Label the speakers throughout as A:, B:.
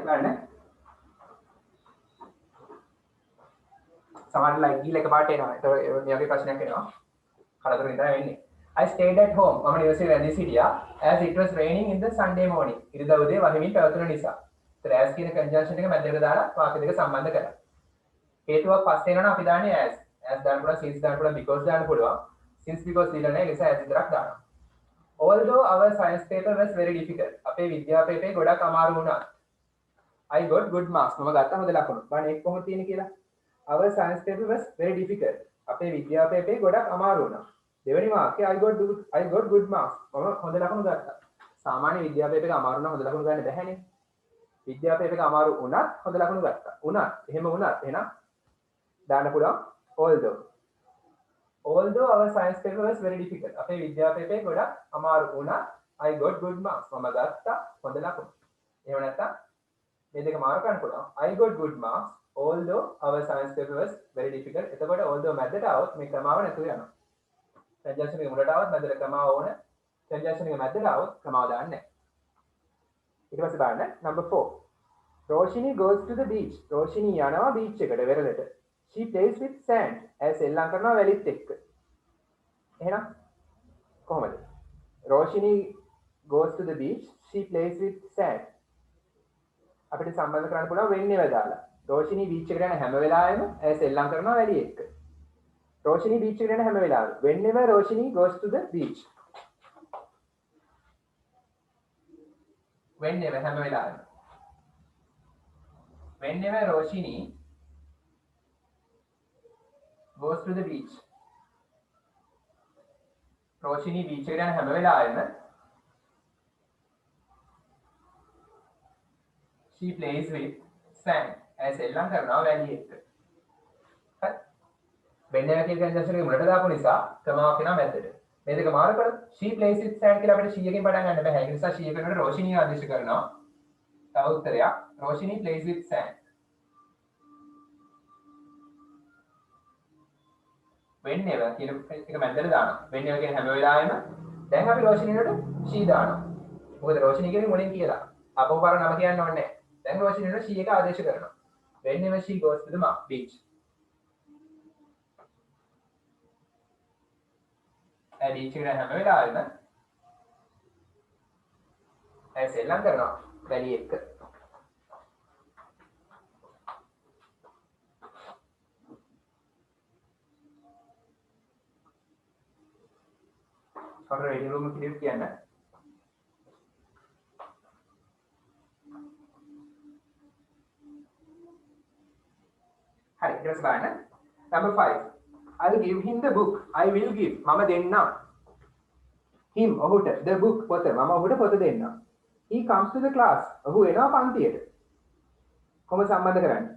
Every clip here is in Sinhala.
A: බලන්න. සමහර like ගිහලා එකපාරට එනවා. ඒක මේ වගේ ප්‍රශ්නයක් එනවා. කලතර විතර වෙන්නේ. I stayed at home. මම නිවසේ රැඳී සිටියා as it was raining in the Sunday morning. ඉරිදා උදේ වහිමින් පැවතුන නිසා. ඒතර as කියන conjunction එක මැදට දාලා වාක්‍ය දෙක සම්බන්ධ කරලා. හේතුවක් පස්සේ එනවනම් අපි දාන්නේ as. as දාන්න පුළුවන්, since දාන්න පුළුවන්, because දාන්න පුළුවන්. since because දීලා නැහැ, නිසා as විතරක් දානවා. Although our science paper was very difficult. අපේ විද්‍යා පේපරේ ගොඩක් අමාරු වුණා. I got good marks. මම ගත්තා හොඳ ලකුණු. බලන්න ඒක කොහොමද තියෙන්නේ කියලා. Our science paper was very difficult. අපේ විද්‍යා පේපරේ ගොඩක් අමාරු වුණා. දෙවෙනි වාක්‍යය I got good marks. මම හොඳ ලකුණු ගත්තා. සාමාන්‍ය විද්‍යා පේපර් එක අමාරු නම් හොඳ ලකුණු ගන්න බැහැනේ. විද්‍යා පේපර් එක අමාරු වුණත් හොඳ ලකුණු ගත්තා. එහෙම වුණත් එහෙනම් දාන්න පුළුවන් although our science paper was very difficult. අපේ විද්‍යා පේපරේ ගොඩක් අමාරු වුණා. I got good marks. මම ගත්තා හොඳ ලකුණු. එහෙම නැත්නම් මේ දෙක මාරු කරන්න පුළුවන්. I got good marks although our science paper was very difficult. එතකොට although මැදට આવොත් මේ ක්‍රමාව නැතුව යනවා. conjunction එක මුලට આવොත් මැදට ක්‍රමාව ඕන. conjunction එක මැදට આવොත් ක්‍රමාව දාන්නේ නැහැ. ඊට පස්සේ බලන්න number 4. Roshini goes to the beach. Roshini යනවා beach එකට වෙරළට. She plays with sand. ඇය සෙල්ලම් කරනවා වැලිත් එක්ක. එහෙනම් කොහොමද? Roshini goes to the beach. She plays with sand. අපිට සම්බන්ධ කරන්න පුළුවන් වෙන්නේ වදාලා. Roshini beach එකට යන හැම වෙලාවෙම ඇය සෙල්ලම් කරනවා වැලිය එක්ක. Roshini beach එකට යන හැම වෙලාවෙම. Whenever Roshini goes to the beach. Whenever හැම වෙලාවෙම. Whenever Roshini goes to the beach. Roshini beach එකට යන හැම වෙලාවෙම she plays with sand. ඇය සෙල්ලම් කරනවා වැලිය එක්ක. හරි. whenever කියන conjunction එක මුලට දාපු නිසා ක්‍රමාවක් වෙනවා මැදට. මේ දෙක මාරු කරලා she plays with sand කියලා අපිට she එකෙන් පටන් ගන්න බෑ. ඒ නිසා she එක වෙනකොට Roshini ආදේශ කරනවා. තව උත්තරයක් Roshini plays with sand. whenever කියන එක මැදට දානවා. whenever කියන හැම වෙලාවෙම දැන් අපි Roshini වලට she දානවා. මොකද Roshini කියන්නේ මුලින් කියලා. අපෝ පාර නම කියන්න ඕනේ නැහැ. දැන් Roshini වලට she එක ආදේශ කරනවා. whenever she goes to the beach. ඇය beach එකට හැම වෙලාවෙම ඇය සෙල්ලම් කරනවා වැලිය එක්ක. අපේ රේඩියෝ රූම් එකේ කියන්න. හරි ඊට පස්සේ බලන්න. number 5. I'll give him the book. I will give. මම දෙන්නම්. him ඔහුට the book පොත. මම ඔහුට පොත දෙන්නම්. He comes to the class. ඔහු එනවා පන්තියට. කොහොමද සම්බන්ධ කරන්නේ?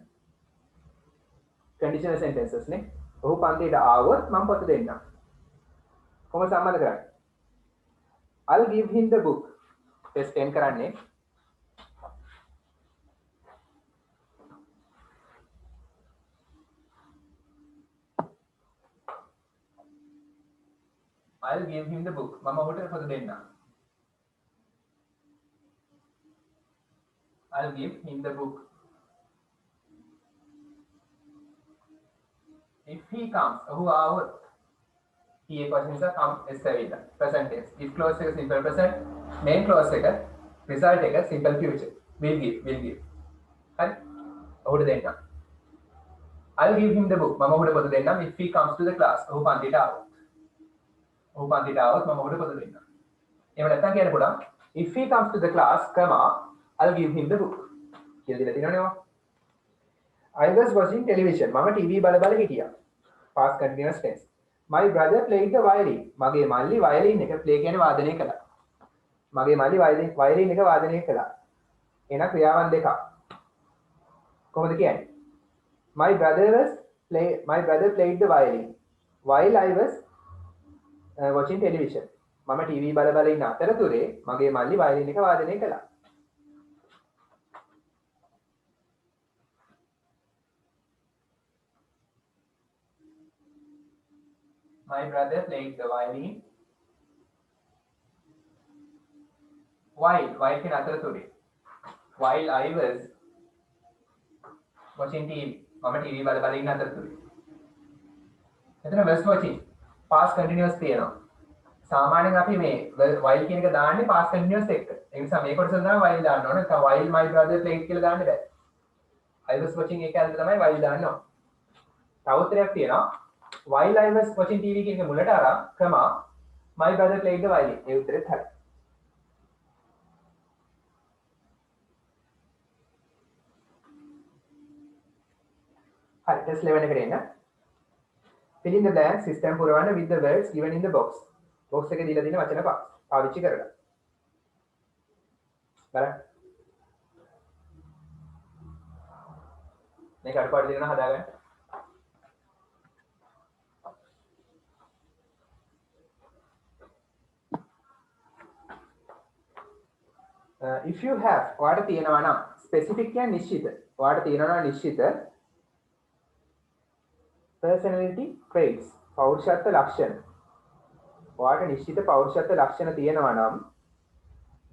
A: conditional sentences නේ. ඔහු පන්තියට ආවොත් මම පොත දෙන්නම්. කොහොමද සම්බන්ධ කරන්නේ? I'll give him the book. test 10 කරන්නේ. I'll give him the book. මම ඔහුට පොත දෙන්නම්. I'll give him the book. If he comes, ඔහු ආවොත් he එක වචන නිසා come s ඇවිල්ලා present tense. if clause එක simple present, main clause එක result එක simple future. will give හරි ඔහුට දෙන්නම්. I'll give him the book. මම ඔහුට පොත දෙන්නම්. if he comes to the class. ඔහු පන්තියට ආවොත් මම ඔහුට පොත දෙන්නම්. එහෙම නැත්නම් කියන්න පුළුවන් if he comes to the class, I'll give him the book. කියලා දීලා තියෙනවනේ. I was watching television. මම TV බල හිටියා. past continuous tense. My brother played the violin. මගේ මල්ලි violin එක play කියන්නේ වාදනය කළා. මගේ මල්ලි violin එක වාදනය කළා. එන ක්‍රියාවන් දෙකක්. කොහොමද කියන්නේ? My brother played the violin while I was watching television. මම TV බල ඉන්න අතරතුරේ මගේ මල්ලි violin එක වාදනය කළා. My brother played the violin while කියන අතරතුරේ while I was watching TV. මම TV බල බල ඉන්න අතරතුරේ. එතන was watching past continuous තියෙනවා. සාමාන්‍යයෙන් අපි මේ while කියන එක දාන්නේ past continuous එක්ක. ඒ නිසා මේ කොටස තමයි while දාන්න ඕනේ. නැත්නම් while my brother played කියලා දාන්න බෑ. I was watching එක ඇතුළත තමයි while දාන්න ඕනේ. තව උත්තරයක් තියෙනවා. While I was watching TV කියන එක මුලට අරන් කමා my brother played the violin. ඒ උත්තරෙත් හරි. හරි test 11 එකට එන්න. fill in the blanks system පුරවන්න with the words given in the box. box එකේ දීලා තියෙන වචන පාවිච්චි කරලා. බලන්න. මේක අඩපාඩු දෙනවා හදාගන්න. if you have ඔයාට තියෙනවා නම් specific කියන්නේ නිශ්චිත. ඔයාට තියෙනවා නම් නිශ්චිත personality traits පෞරුෂත්ව ලක්ෂණ. ඔයාට නිශ්චිත පෞරුෂත්ව ලක්ෂණ තියෙනවා නම්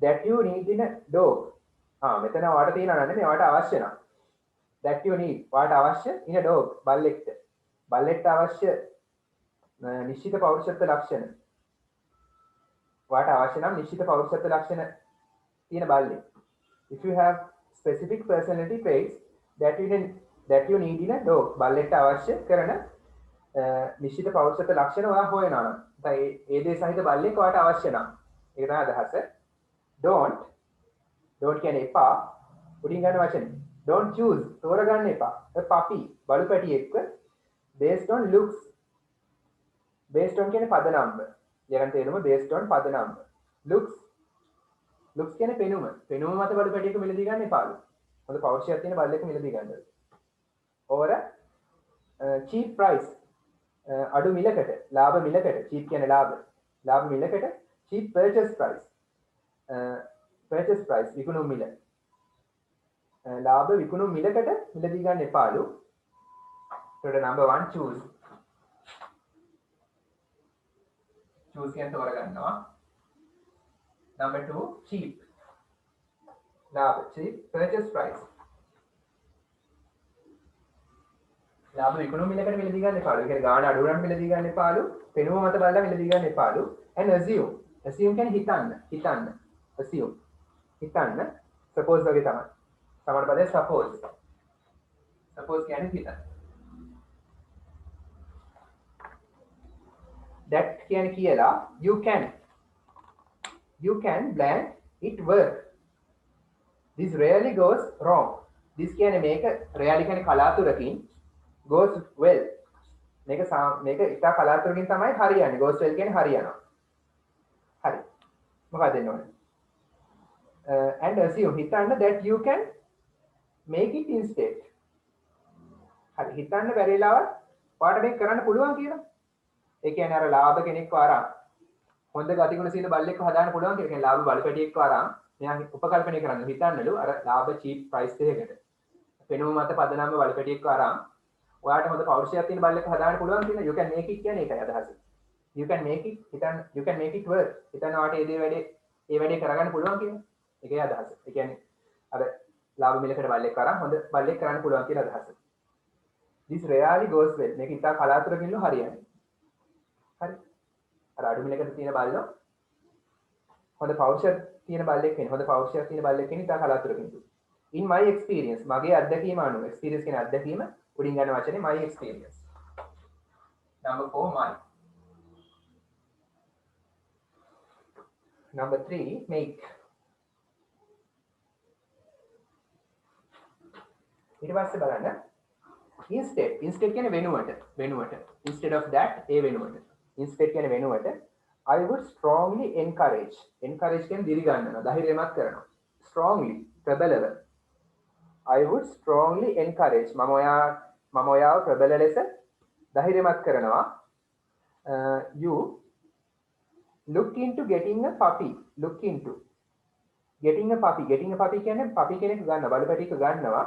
A: that you need in a dog. මෙතන ඔයාට තියෙනවා නම් නෙමෙයි ඔයාට අවශ්‍ය නම්. that you need ඔයාට අවශ්‍ය in a dog බල්ලෙක්ට. බල්ලෙක්ට අවශ්‍ය නිශ්චිත පෞරුෂත්ව ලක්ෂණ. ඔයාට අවශ්‍ය නම් නිශ්චිත පෞරුෂත්ව ලක්ෂණ තියෙන බල්ලෙක්. if you have specific personality traits that you need in a dog බල්ලෙක්ට අවශ්‍ය කරන නිශ්චිත පෞරුෂත්ව ලක්ෂණ ඔයා හොයනවා නම් ඒ දේ සහිත බල්ලෙක් ඔයාට අවශ්‍ය නම් ඒක තමයි අදහස. don't කියන්නේ එපා උඩින් ගන්න වචනේ. don't choose තෝරගන්න එපා. a puppy බලු පැටියෙක්ව based on looks. based on කියන්නේ පදනම්ව. ඊළඟ තේරුම based on පදනම්ව. looks කියන්නේ පෙනුම. පෙනුම මත බලු පැටියෙක්ව මිලදී ගන්න එපාලු. හොඳ පෞරුෂයක් තියෙන බල්ලෙක් මිලදී ගන්නද. or cheap price අඩු මිලකට ලාභ මිලකට cheap කියන්නේ ලාභ මිලකට cheap purchase price විකුණුම් මිල ලාභ විකුණුම් මිලකට මිලදී ගන්න එපාලු. ඒකට number 1 choose කියන තෝර ගන්නවා. number 2 cheap ලාභ cheap purchase price ලාභ විකුණුම් මිලකට මිලදී ගන්න එපාලු. ඒ කියන්නේ ගාණ අඩු වුණාට මිලදී ගන්න එපාලු. පෙනුම මත බලලා මිලදී ගන්න එපාලු. and assume කියන්නේ හිතන්න. assume හිතන්න. suppose වගේ තමයි. සමහර පදේ suppose කියන්නේ හිතන්න. that කියන්නේ කියලා you can blank it work. this rarely goes wrong. this කියන්නේ මේක rarely කියන්නේ කලාතුරකින් goes well. මේක ඉතා කලාතුරකින් තමයි හරියන්නේ. goes well කියන්නේ හරියනවා. හරි. මොකක්ද දෙන්න ඕනේ? and assume හිතන්න that you can make it instead. හරි. හිතන්න බැරි වෙලාවත් ඔයාලට මේක කරන්න පුළුවන් කියලා. ඒ කියන්නේ අර ලාභ කෙනෙක්ව අරන් හොඳ ගතිගුණ සීල බල්ලෙක්ව හදාන්න පුළුවන් කියලා. කියන්නේ ලාභ බලපැටියෙක්ව අරන් මෙයා උපකල්පනය කරන්න හිතන්නලු අර ලාභ cheap price එකකට. පෙනුම මත පදනම්ව බලපැටියෙක්ව අරන් ඔයාට හොඳ පෞරුෂයක් තියෙන බල්ලෙක් හදාන්න පුළුවන් කියලා. you can make it කියන්නේ ඒකයි අදහස. you can make it හිතන්න you can make it work. හිතන්න ඔයාට ඒ වැඩේ කරගන්න පුළුවන් කියලා. ඒකයි අදහස. ඒ කියන්නේ අර ලාභ මිලකට බල්ලෙක් අරන් හොඳ බල්ලෙක් කරන්න පුළුවන් කියලා අදහස. this rarely goes well. මේක ඉතා කලාතුරකින්ලු හරියන්නේ. හරි. අර අඩු මිලකට තියෙන බල්ලෝ හොඳ පෞරුෂයක් තියෙන බල්ලෙක් වෙන. හොඳ පෞරුෂයක් තියෙන බල්ලෙක් වෙන ඉතා කලාතුරකින්. in my experience මගේ අත්දැකීම අනුව experience කියන අත්දැකීම උඩින් ගන්න වචනේ my experience. number 4 my. number 3 make. ඊට පස්සේ බලන්න instead කියන්නේ වෙනුවට instead of that ඒ වෙනුවට instead කියන්නේ වෙනුවට I would strongly encourage කියන්නේ දිරි ගන්නවා ධෛර්යමත් කරනවා strongly ප්‍රබලව I would strongly encourage මම ඔයාව ප්‍රබල ලෙස ධෛර්යමත් කරනවා you look into getting a puppy getting a puppy කියන්නේ puppy කෙනෙක් ගන්නවා බලු පැටියෙක් ගන්නවා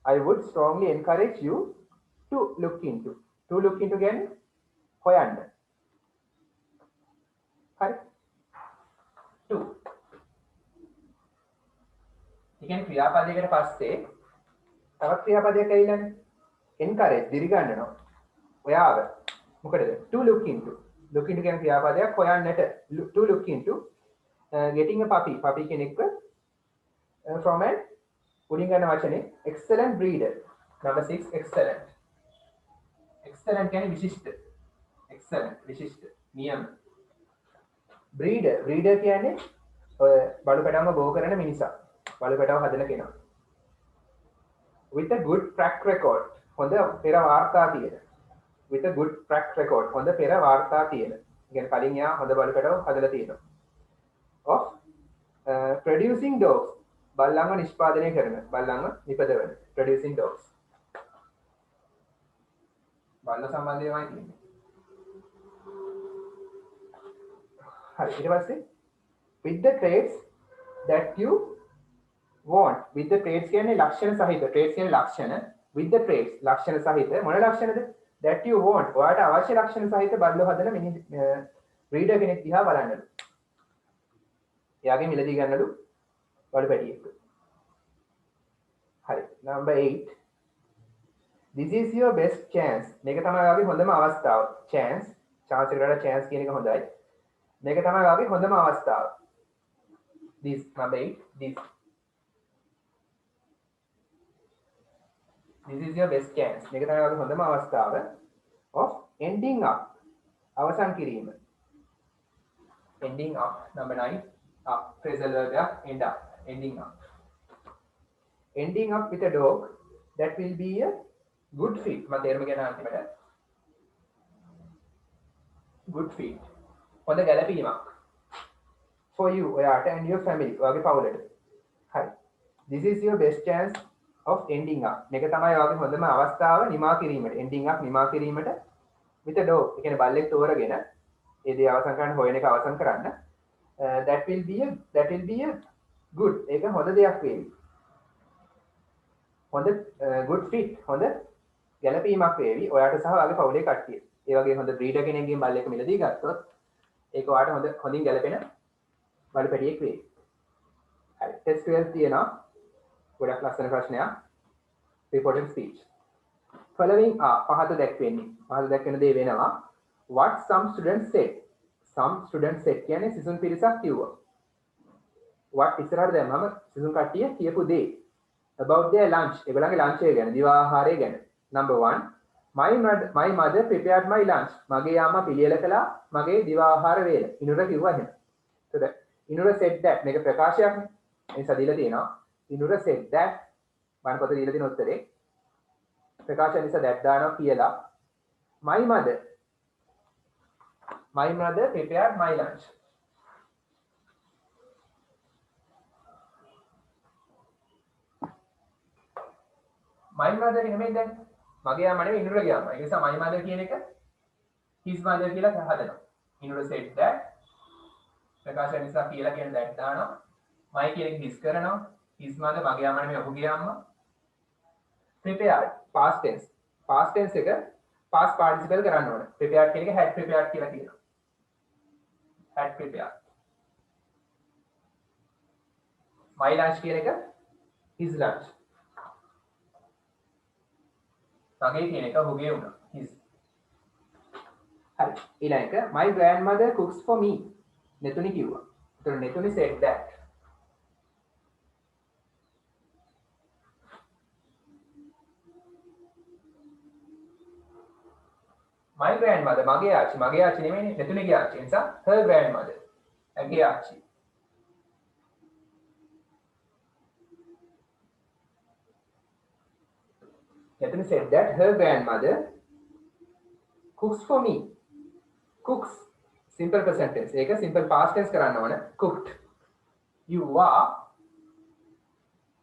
A: I would strongly encourage you to look into කියන්නේ හොයන්න හරි 2 කියන්නේ ක්‍රියාපදයකට පස්සේ තවත් ක්‍රියාපදයක් ඇවිල්ලානේ. encourage දිරිගන්නනවා. ඔයාව මොකටද? to look into කියන ක්‍රියාපදයක් හොයන්නට to look into getting a puppy කෙනෙක්ව from an උඩින් ගන්න වචනේ excellent breeder. number 6 excellent කියන්නේ විශිෂ්ට. excellent විශිෂ්ට නියම. breeder කියන්නේ ඔය බලු පැටවම බෝ කරන මිනිසා. බලු පැටව හදන කෙනා. with a good track record හොඳ පෙර වාර්තා තියෙන. with a good track record හොඳ පෙර වාර්තා තියෙන. කියන්නේ කලින් යා හොඳ බලු පැටව හදලා තියෙනවා. of producing dogs බල්ලන්ව නිෂ්පාදනය කරන බල්ලන්ව නිපදවන producing dogs බල්ල සම්බන්ධයමයි තියෙන්නේ. හරි ඊට පස්සේ with the traits that you want with the traits කියන්නේ ලක්ෂණ සහිත traits කියන්නේ ලක්ෂණ with the traits ලක්ෂණ සහිත මොන ලක්ෂණද that you want ඔයාලට අවශ්‍ය ලක්ෂණ සහිත බල්ලෝ හදන breeder කෙනෙක් දිහා බලන්නලු. එයාගේ මිලදී ගන්නලු බලු පැටියෙක්. හරි number 8 this is your best chance මේක තමයි ඔයාගේ හොඳම අවස්ථාව. chance එකට chance කියන එක හොඳයි. මේක තමයි ඔයාගේ හොඳම අවස්ථාව. this number 8 this is your best chance මේක තමයි ඔයාගේ හොඳම අවස්ථාව of ending up අවසන් කිරීම. ending up number 9 up phrasal verb end up ending up with a dog that will be a good fit මම තේරුම කියන අන්තිමට good fit හොඳ ගැළපීමක් for you ඔයාට and your family ඔයාගේ පවුලට. හරි this is your best chance of ending up මේක තමයි ඔයාගේ හොඳම අවස්ථාව නිමා කිරීමට. ending up නිමා කිරීමට with a dog ඒ කියන්නේ බල්ලෙක් තෝරගෙන ඒ දේ අවසන් කරන්න හොයන එක අවසන් කරන්න. that will be a good ඒක හොඳ දෙයක් වේවි. හොඳ good fit හොඳ ගැළපීමක් වේවි ඔයාට සහ ඔයාගේ පවුලේ කට්ටිය. ඒ වගේ හොඳ breeder කෙනෙක්ගෙන් බල්ලෙක් මිලදී ගත්තොත් ඒක ඔයාට හොඳින් ගැළපෙන බලු පැටියෙක් වේවි. හරි test 12 තියෙනවා. ගොඩක් ලස්සන ප්‍රශ්නයක්. reported speech following are පහත දැක්වෙන දේ වෙනවා. what some students said කියන්නේ සිසුන් පිරිසක් කිව්වා. what ඉස්සරහට දැම්මම සිසුන් කට්ටිය කියපු දේ about their lunch ඒගොල්ලන්ගේ lunch එක ගැන දිවා ආහාරය ගැන. number 1 my mother prepared my lunch මගේ අම්මා පිළියෙල කළා මගේ දිවා ආහාර වේල. ඉනුර කිව්වා එහෙම. එතකොට ඉනුර said that මේක ප්‍රකාශයක් නේ. එනිසා දීලා තියෙනවා ඉනුර said that මම පොත දීලා තියෙන උත්තරේ ප්‍රකාශය නිසා that දානවා කියලා. my mother prepared my lunch. my mother නෙමෙයි දැන් මගේ අම්මා නෙමෙයි ඉනුරගේ අම්මා. ඒ නිසා my mother කියන එක his mother කියලා හදනවා. ඉනුර said that ප්‍රකාශය නිසා කියලා කියන that දානවා. my කියන එක his කරනවා. his mother මගේ අම්මා නෙමෙයි ඔහුගේ අම්මා. prepared past tense එක past participle කරන්න ඕනේ. prepared කියන එක had prepared කියලා කියනවා. had prepared. my lunch කියන එක his lunch. මගේ කියන එක ඔහුගේ වුණා. his. හරි. ඊළඟ එක my grandmother cooks for me. නෙතුනි කිව්වා. ඒතර නෙතුනි said that. my grandmother මගේ ආච්චි නෙමෙයිනේ නෙතුනිගේ ආච්චි. ඒ නිසා her grandmother ඇගේ ආච්චි. නෙතුනි said that her grandmother cooks for me. cooks simple present tense ඒක simple past tense කරන්න ඕන. cooked you are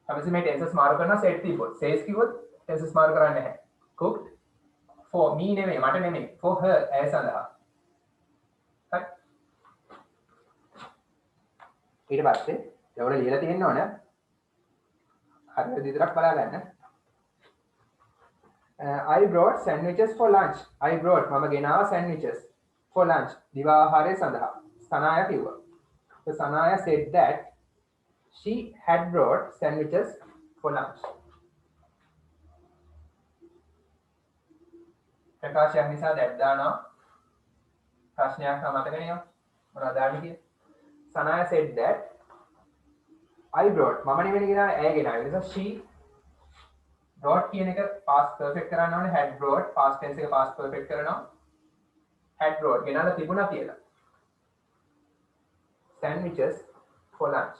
A: අපි මේ tenses මාරු කරනවා set තිබොත් says කිව්වොත් tenses මාරු කරන්නේ නැහැ. cooked for me නෙමෙයි මට නෙමෙයි for her ඇය සඳහා. හරි. ඊට පස්සේ ඒවල ලියලා තියෙන්න ඕන. හරියට විතරක් බලා ගන්න. I brought sandwiches for lunch. මම ගෙනාවා sandwiches for lunch දිවා ආහාරය සඳහා. සනාය කිව්වා. So සනාය said that She had brought sandwiches for lunch. ප්‍රකාශයක් නිසා that දානවා. ප්‍රශ්නයක් මතක නේද? මොනවද දාන්නේ කියලා? Sanaya said that I brought මම නෙවෙයි කියනවා ඇය ගෙනාවා. ඒ නිසා she brought කියන එක past perfect කරන්න ඕනේ. had brought past tense එක past perfect කරනවා. had brought ගෙනාලා තිබුණා කියලා. Sandwiches for lunch.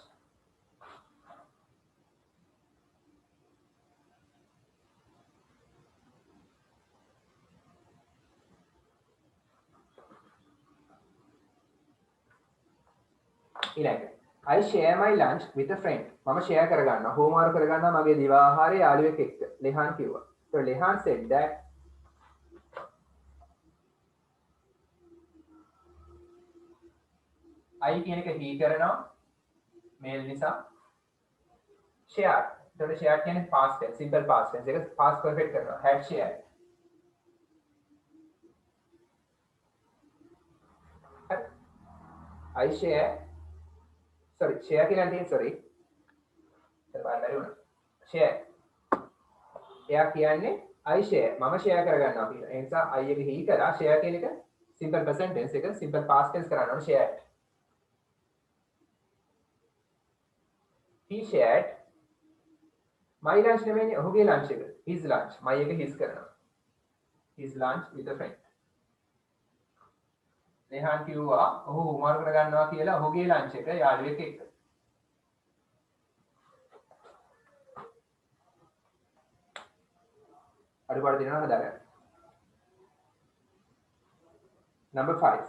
A: ඊළඟ I share my lunch with a friend. මම share කරගන්නවා. හෝම්වර්ක් කරගන්නවා මගේ දිවා ආහාරය යාළුවෙක් එක්ක. ලෙහාන් කිව්වා. So Lehan said that I කියන එක he කරනවා male නිසා share. එතකොට share කියන්නේ past tense, simple past tense. ඒක past perfect කරනවා. had shared. I share share කියලා තියෙන sorry. share. එයා කියන්නේ I share මම share කරගන්නවා කියලා. ඒ නිසා I එක he කරා share කියන එක simple present tense එක simple past tense කරන්න ඕනේ shared. He shared my lunch නෙමෙයි ඔහුගේ lunch එක. His lunch. my එක his කරනවා. His lunch with a friend. ලෙහාන් කිව්වා ඔහු හෝම්වර්ක් කරගන්නවා කියලා ඔහුගේ lunch එක යාළුවෙක් එක්ක. අඩුපාඩු දෙනවා හදාගන්න. Number 5.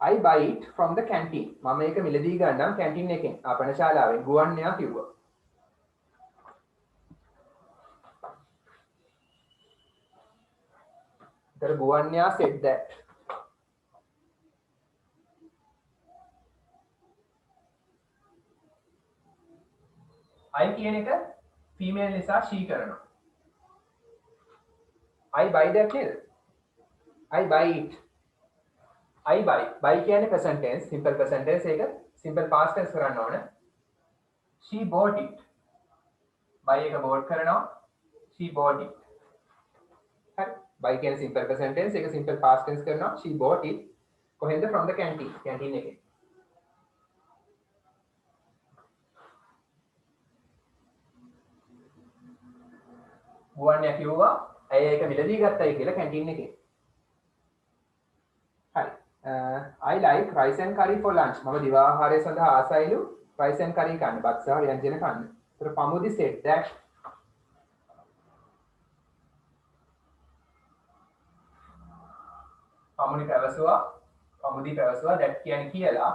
A: I buy it from the canteen. මම ඒක මිලදී ගන්නම් කැන්ටින් එකෙන්. ආපන ශාලාවෙන් ගුවන්යා කිව්වා. The ගුවන්යා said that I කියන එක female නිසා she කරනවා. I buy that නේද? I buy it. I buy කියන්නේ present tense, simple present tense එක simple past tense කරන්න ඕන. She bought it. buy එක bought කරනවා. She bought it. හරි. buy කියන්නේ simple present tense එක simple past tense කරනවා. She bought it. කොහෙන්ද? from the canteen. canteen එකේ. ගුවන්යා කිව්වා ඇය ඒක මිලදී ගත්තයි කියලා කැන්ටින් එකේ. හරි. I like rice and curry for lunch. මම දිවා ආහාරය සඳහා ආසයිලු rice and curry කන්න. බත් සහ ව්‍යංජන කන්න. ඒතර පමුදි said that පමුදි පැවසුවා that කියන්නේ කියලා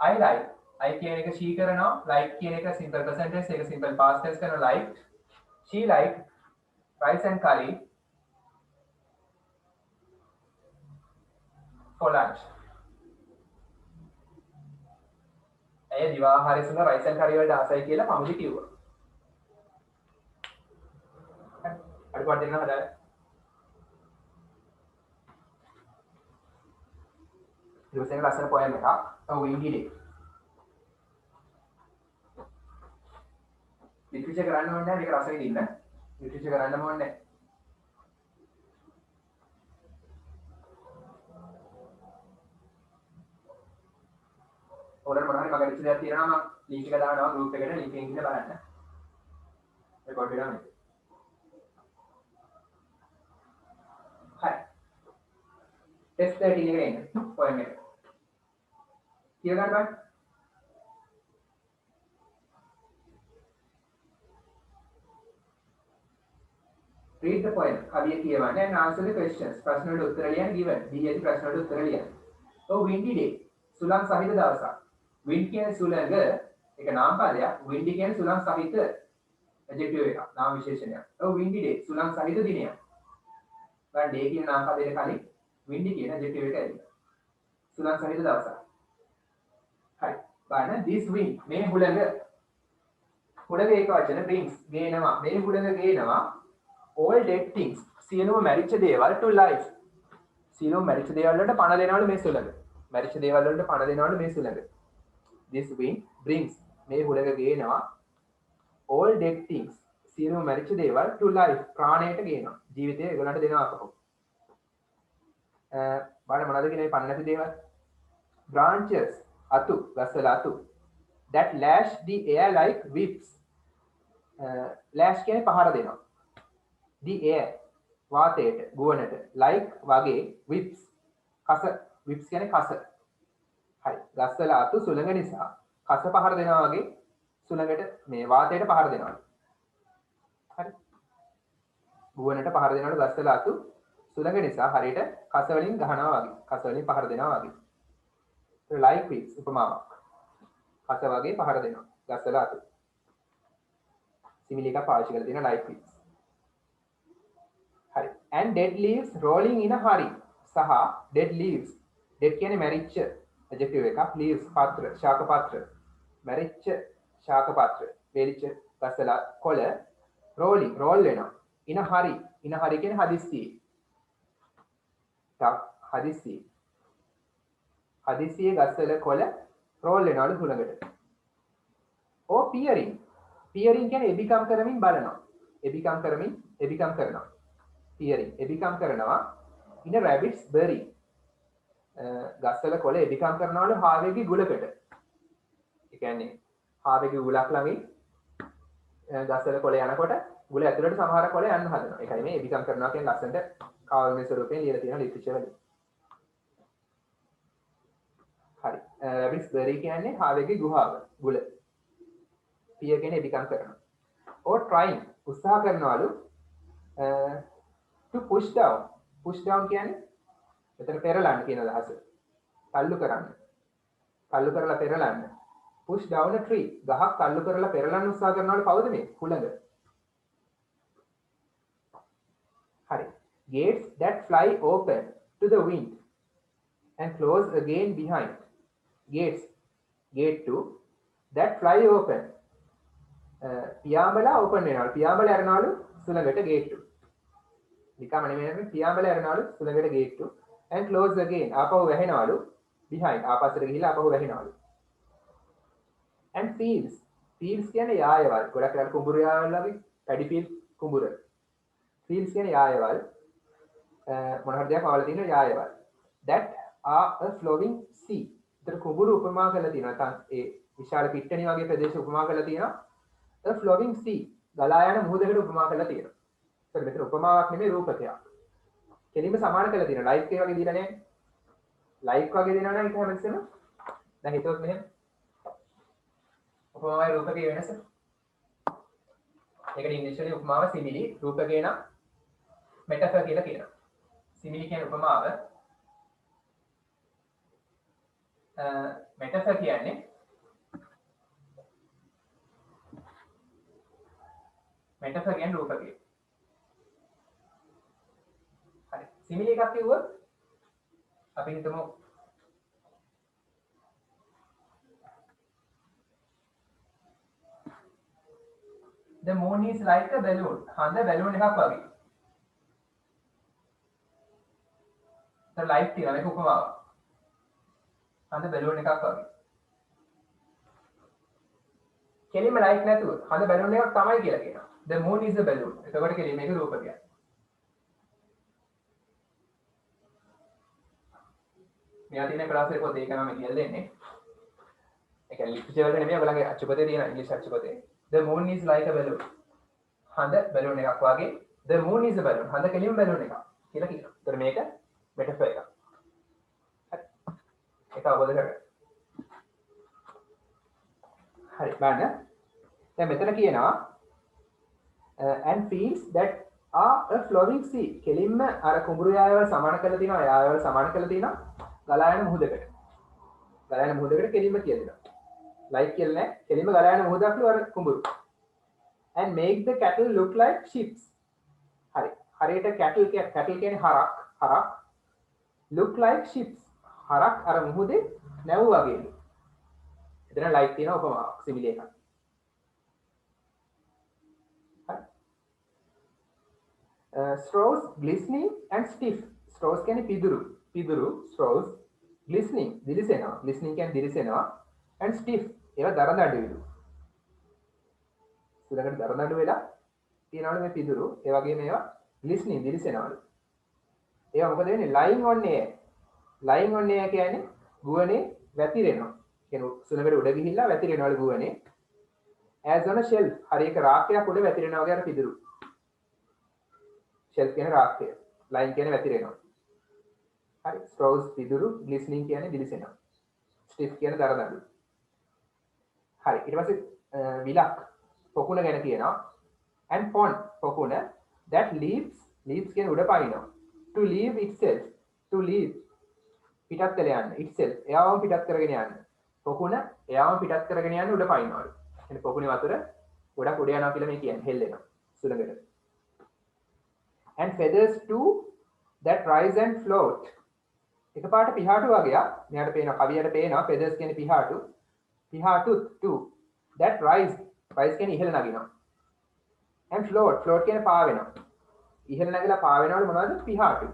A: I like I කියන එක she කරනවා like කියන එක simple present tense එක simple past tense කරනවා like she liked rice and curry for lunch. ඇය දිවා ආහාරය සඳහා rice and curry වලට ආසයි කියලා පමුදි කිව්වා. අඩුපාඩු දෙන්න හදාගන්න. ඊළඟ ලස්සන poem එකක්. A windy day. ලිටරචර් කරන්න ඕනේ නැහැ මේක රස විඳින්න. ලිටරචර් කරන්න ඕනේ නැහැ. ඔයාලා මොනවා හරි මගේ ලිටරචර් තියෙනවා නම් ලින්ක් එක දානවා group එකට ලින්ක් එකෙන් ගිහලා බලන්න. රෙකෝඩ් වෙනවා මේක. හරි. ටෙස්ට් 13 එකට එන්න. poem එක. කියලා ගන්න බෑ. Read the poem. කවිය කියවන්න and answer the questions. ප්‍රශ්න වලට උත්තර ලියන්න given. දී ඇති ප්‍රශ්න වලට උත්තර ලියන්න. So windy day. සුළං සහිත දවසක්. wind කියන්නේ සුළඟ ඒක නාම පදයක්. windy කියන්නේ සුළං සහිත adjective එකක්. නාම විශේෂණයක්. So windy day. සුළං සහිත දිනයක්. බලන්න day කියන නාම පදයට කලින් windy කියන adjective එක ඇවිල්ලා. සුළං සහිත දවසක්. හරි. බලන්න this wind මේ හුළඟ ඒක වචන brings ගේනවා. මේ හුළඟ ගේනවා all dead things සියලුම මැරිච්ච දේවල් to life. සියලුම මැරිච්ච දේවල් වලට පණ දෙනවලු මේ සුළඟ. මැරිච්ච දේවල් වලට පණ දෙනවලු මේ සුළඟ. This wind brings මේ හුලඟ ගේනවා all dead things සියලුම මරිච්ච දේවල් to life ප්‍රාණයට ගේනවා. ජීවිතය ඒගොල්ලන්ට දෙනවා අපහු. බලන්න මොනවද කියලා මේ පන්න නැති දේවල්. branches අතු ගස්වල අතු that lash the air like whips. lash කියන්නේ පහර දෙනවා. the air වාතයට ගුවනට like වගේ whips කස whips කියන්නේ කස. හරි. ගස්වල අතු සුළඟ නිසා කස පහර දෙනවා වගේ සුළඟට මේ වාතයට පහර දෙනවා. හරි. ගුවනට පහර දෙනවලු ගස්වල අතු සුළඟ නිසා හරියට කස වලින් ගහනවා වගේ. කස වලින් පහර දෙනවා වගේ. like whips උපමාවක්. කස වගේ පහර දෙනවා ගස්වල අතු. සිමිලි එක පාවිච්චි කරලා තියෙන like whips. හරි. and dead leaves rolling in a hurry. සහ dead leaves. dead කියන්නේ මැරිච්ච adjective එකක්. leaves පත්‍ර ශාක පත්‍ර. මැරිච්ච ශාක පත්‍ර. වේලිච්ච ගස්වල කොළ rolling roll වෙනවා. in a hurry. in a hurry කියන්නේ හදිස්සියේ. හදිස්සියේ. හදිස්සියේ ගස්වල කොළ roll වෙනවලු හුලඟට. or peering. peering කියන්නේ එබිකම් කරමින් බලනවා. එබිකම් කරනවා. peering එබිකම් කරනවා in a rabbit's berry. ගස්වල කොළ එබිකම් කරනවලු හාවෙගේ ගුලකට. ඒ කියන්නේ හාවෙගේ ගුලක් ළඟින් ගස්වල කොළ යනකොට ගුල ඇතුළට සමහර කොළ යන්න හදනවා. ඒකයි මේ එබිකම් කරනවා කියන්නේ ලස්සනට කාව්‍යමය ස්වරූපයෙන් ලියලා තියෙන ලිටරචර් වලින්. හරි. rabbit's berry කියන්නේ හාවෙගේ ගුහාව ගුල. peer කියන්නේ එබිකම් කරනවා. or trying උත්සාහ කරනවලු to push down. push down කියන්නේ මෙතන පෙරලන්න කියන අදහස. තල්ලු කරන්න. තල්ලු කරලා පෙරලන්න. push down a tree. ගහක් තල්ලු කරලා පෙරලන්න උත්සාහ කරනවලු කවුද මේ? හුළඟ. හරි. gates that fly open to the wind and close again behind. gates gate to that fly open. පියාඹලා open වෙනවලු. පියාඹලා යනවලු සුළඟට gate to. නිකම්ම නෙමෙයි පියාඹලා යනවලු සුළඟට gate to and close again. ආපහු වැහෙනවලු behind. ආපස්සට ගිහිල්ලා ආපහු වැහෙනවලු. and fields. fields කියන්නේ යායවල්. ගොඩක් වෙලාවට කුඹුරු යායවල් වගේ paddy field කුඹුර. fields කියන්නේ යායවල්. මොන හරි දෙයක් අවල තියෙන යායවල්. that are a flowing sea. ඒතර කුඹුරු උපමා කරලා තියෙනවා. නැත්නම් ඒ විශාල පිට්ටනිය වගේ ප්‍රදේශ උපමා කරලා තියෙනවා. a flowing sea. ගලා යන මුහුදකට උපමා කරලා තියෙනවා. ඒතර මෙතන උපමාවක් නෙමෙයි රූපකයක්. කෙලින්ම සමාන කරලා තියෙනවා. ලයික් එක වගේ දීලා නැහැ. ලයික් වගේ දෙනවා නම් ඒක හැමතිස්සෙම දැන් හිතුවොත් මෙහෙම උපමාවයි රූපකේ වෙනස. ඒකට ඉංග්‍රීසියෙන් උපමාව සිමිලි, රූපකේ නම් මෙටාෆර් කියලා කියනවා. සිමිලි කියන්නේ උපමාව. මෙටාෆර් කියන්නේ රූපකේ. හරි. සිමිලි එකක් කිව්වොත් අපි හිතමු the moon is like a balloon. හඳ බැලූන් එකක් වගේ. the light තියෙනවා මේක උපමාවක්. හඳ බැලූන් එකක් වගේ. කෙලින්ම ලයිට් නැතුව හඳ බැලූන් එකක් තමයි කියලා කියනවා. the moon is a balloon. එතකොට කෙලින්ම මේක රූපකයක්. මෙයා තියෙන ක්ලාස් එකේ පොතේ ඒක මම කියලා දෙන්නේ. ඒ කියන්නේ ලිටරචර් වල නෙමෙයි ඔයගොල්ලන්ගේ අච්චුපතේ තියෙන ඉංග්‍රීසි අච්චුපතේ. The moon is like a balloon. හඳ බැලූන් එකක් වගේ. The moon is a balloon. හඳ කෙලින්ම බැලූන් එකක් කියලා කියනවා. ඒතර මේක මෙටාෆර් එකක්. හරි. ඒක අවබෝධ කරගන්න. හරි බලන්න. දැන් මෙතන කියනවා and fields that are a flowing sea. කෙලින්ම අර කුඹුරු යායවල සමාන කරලා තිනවා. යායවල සමාන කරලා තිනවා. ගලා යන මුහුදකට. ගලා යන මුහුදකට කෙලින්ම කියනවා. like කියලා නෑ. කෙලින්ම ගලා යන මුහුදක්ලු අර කුඹුරු. and make the cattle look like ships. හරි. හරියට cattle කියන්නේ හරක්. look like ships. හරක් අර මුහුදේ නැව් වගේලු. එතන like තියෙන උපමාවක් සිමිලි එකක්. straws glistening and stiff. straws කියන්නේ පිදුරු straws glistening දිලිසෙනවා. glistening කියන්නේ දිලිසෙනවා and stiff ඒවා දරදඬුවිලු. සුළඟට දරදඬු වෙලා තියනවලු මේ පිදුරු. ඒ වගේම ඒවා glistening දිලිසෙනවලු. ඒවා මොකද වෙන්නේ? lying on air. lying on air කියන්නේ ගුවනේ වැතිරෙනවා. කියන්නේ සුළඟට උඩ ගිහිල්ලා වැතිරෙනවලු ගුවනේ. as on a shelf. හරියක රාක්කයක් උඩ වැතිරෙනවා වගේ අර පිදුරු. shelf කියන්නේ රාක්කය. lying කියන්නේ වැතිරෙනවා. හරි. straws පිදුරු, glistening කියන්නේ දිලිසෙනවා. stiff කියන්නේ දරදඬු. හරි. ඊට පස්සේ විලක් පොකුණ ගැන කියනවා. and pond පොකුණ that leaves කියන්නේ උඩ පනිනවා. to leave itself. to leave පිටත් වෙලා යන්න. itself එයාවම පිටත් කරගෙන යන්න. පොකුණ එයාවම පිටත් කරගෙන යන්න උඩ පනිනවලු. කියන්නේ පොකුණේ වතුර ගොඩක් උඩ යනවා කියලා මේ කියන්නේ. හෙල්ලෙනවා සුළඟට. and feathers too that rise and float. එකපාරට පිහාටු වගේක් මෙයාට පේනවා කවියට පේනවා feathers කියන්නේ පිහාටු. පිහාටු too that rise කියන්නේ ඉහළ නගිනවා. and float කියන්නේ පාවෙනවා. ඉහළ නැගලා පාවෙනවලු මොනවද? පිහාටු.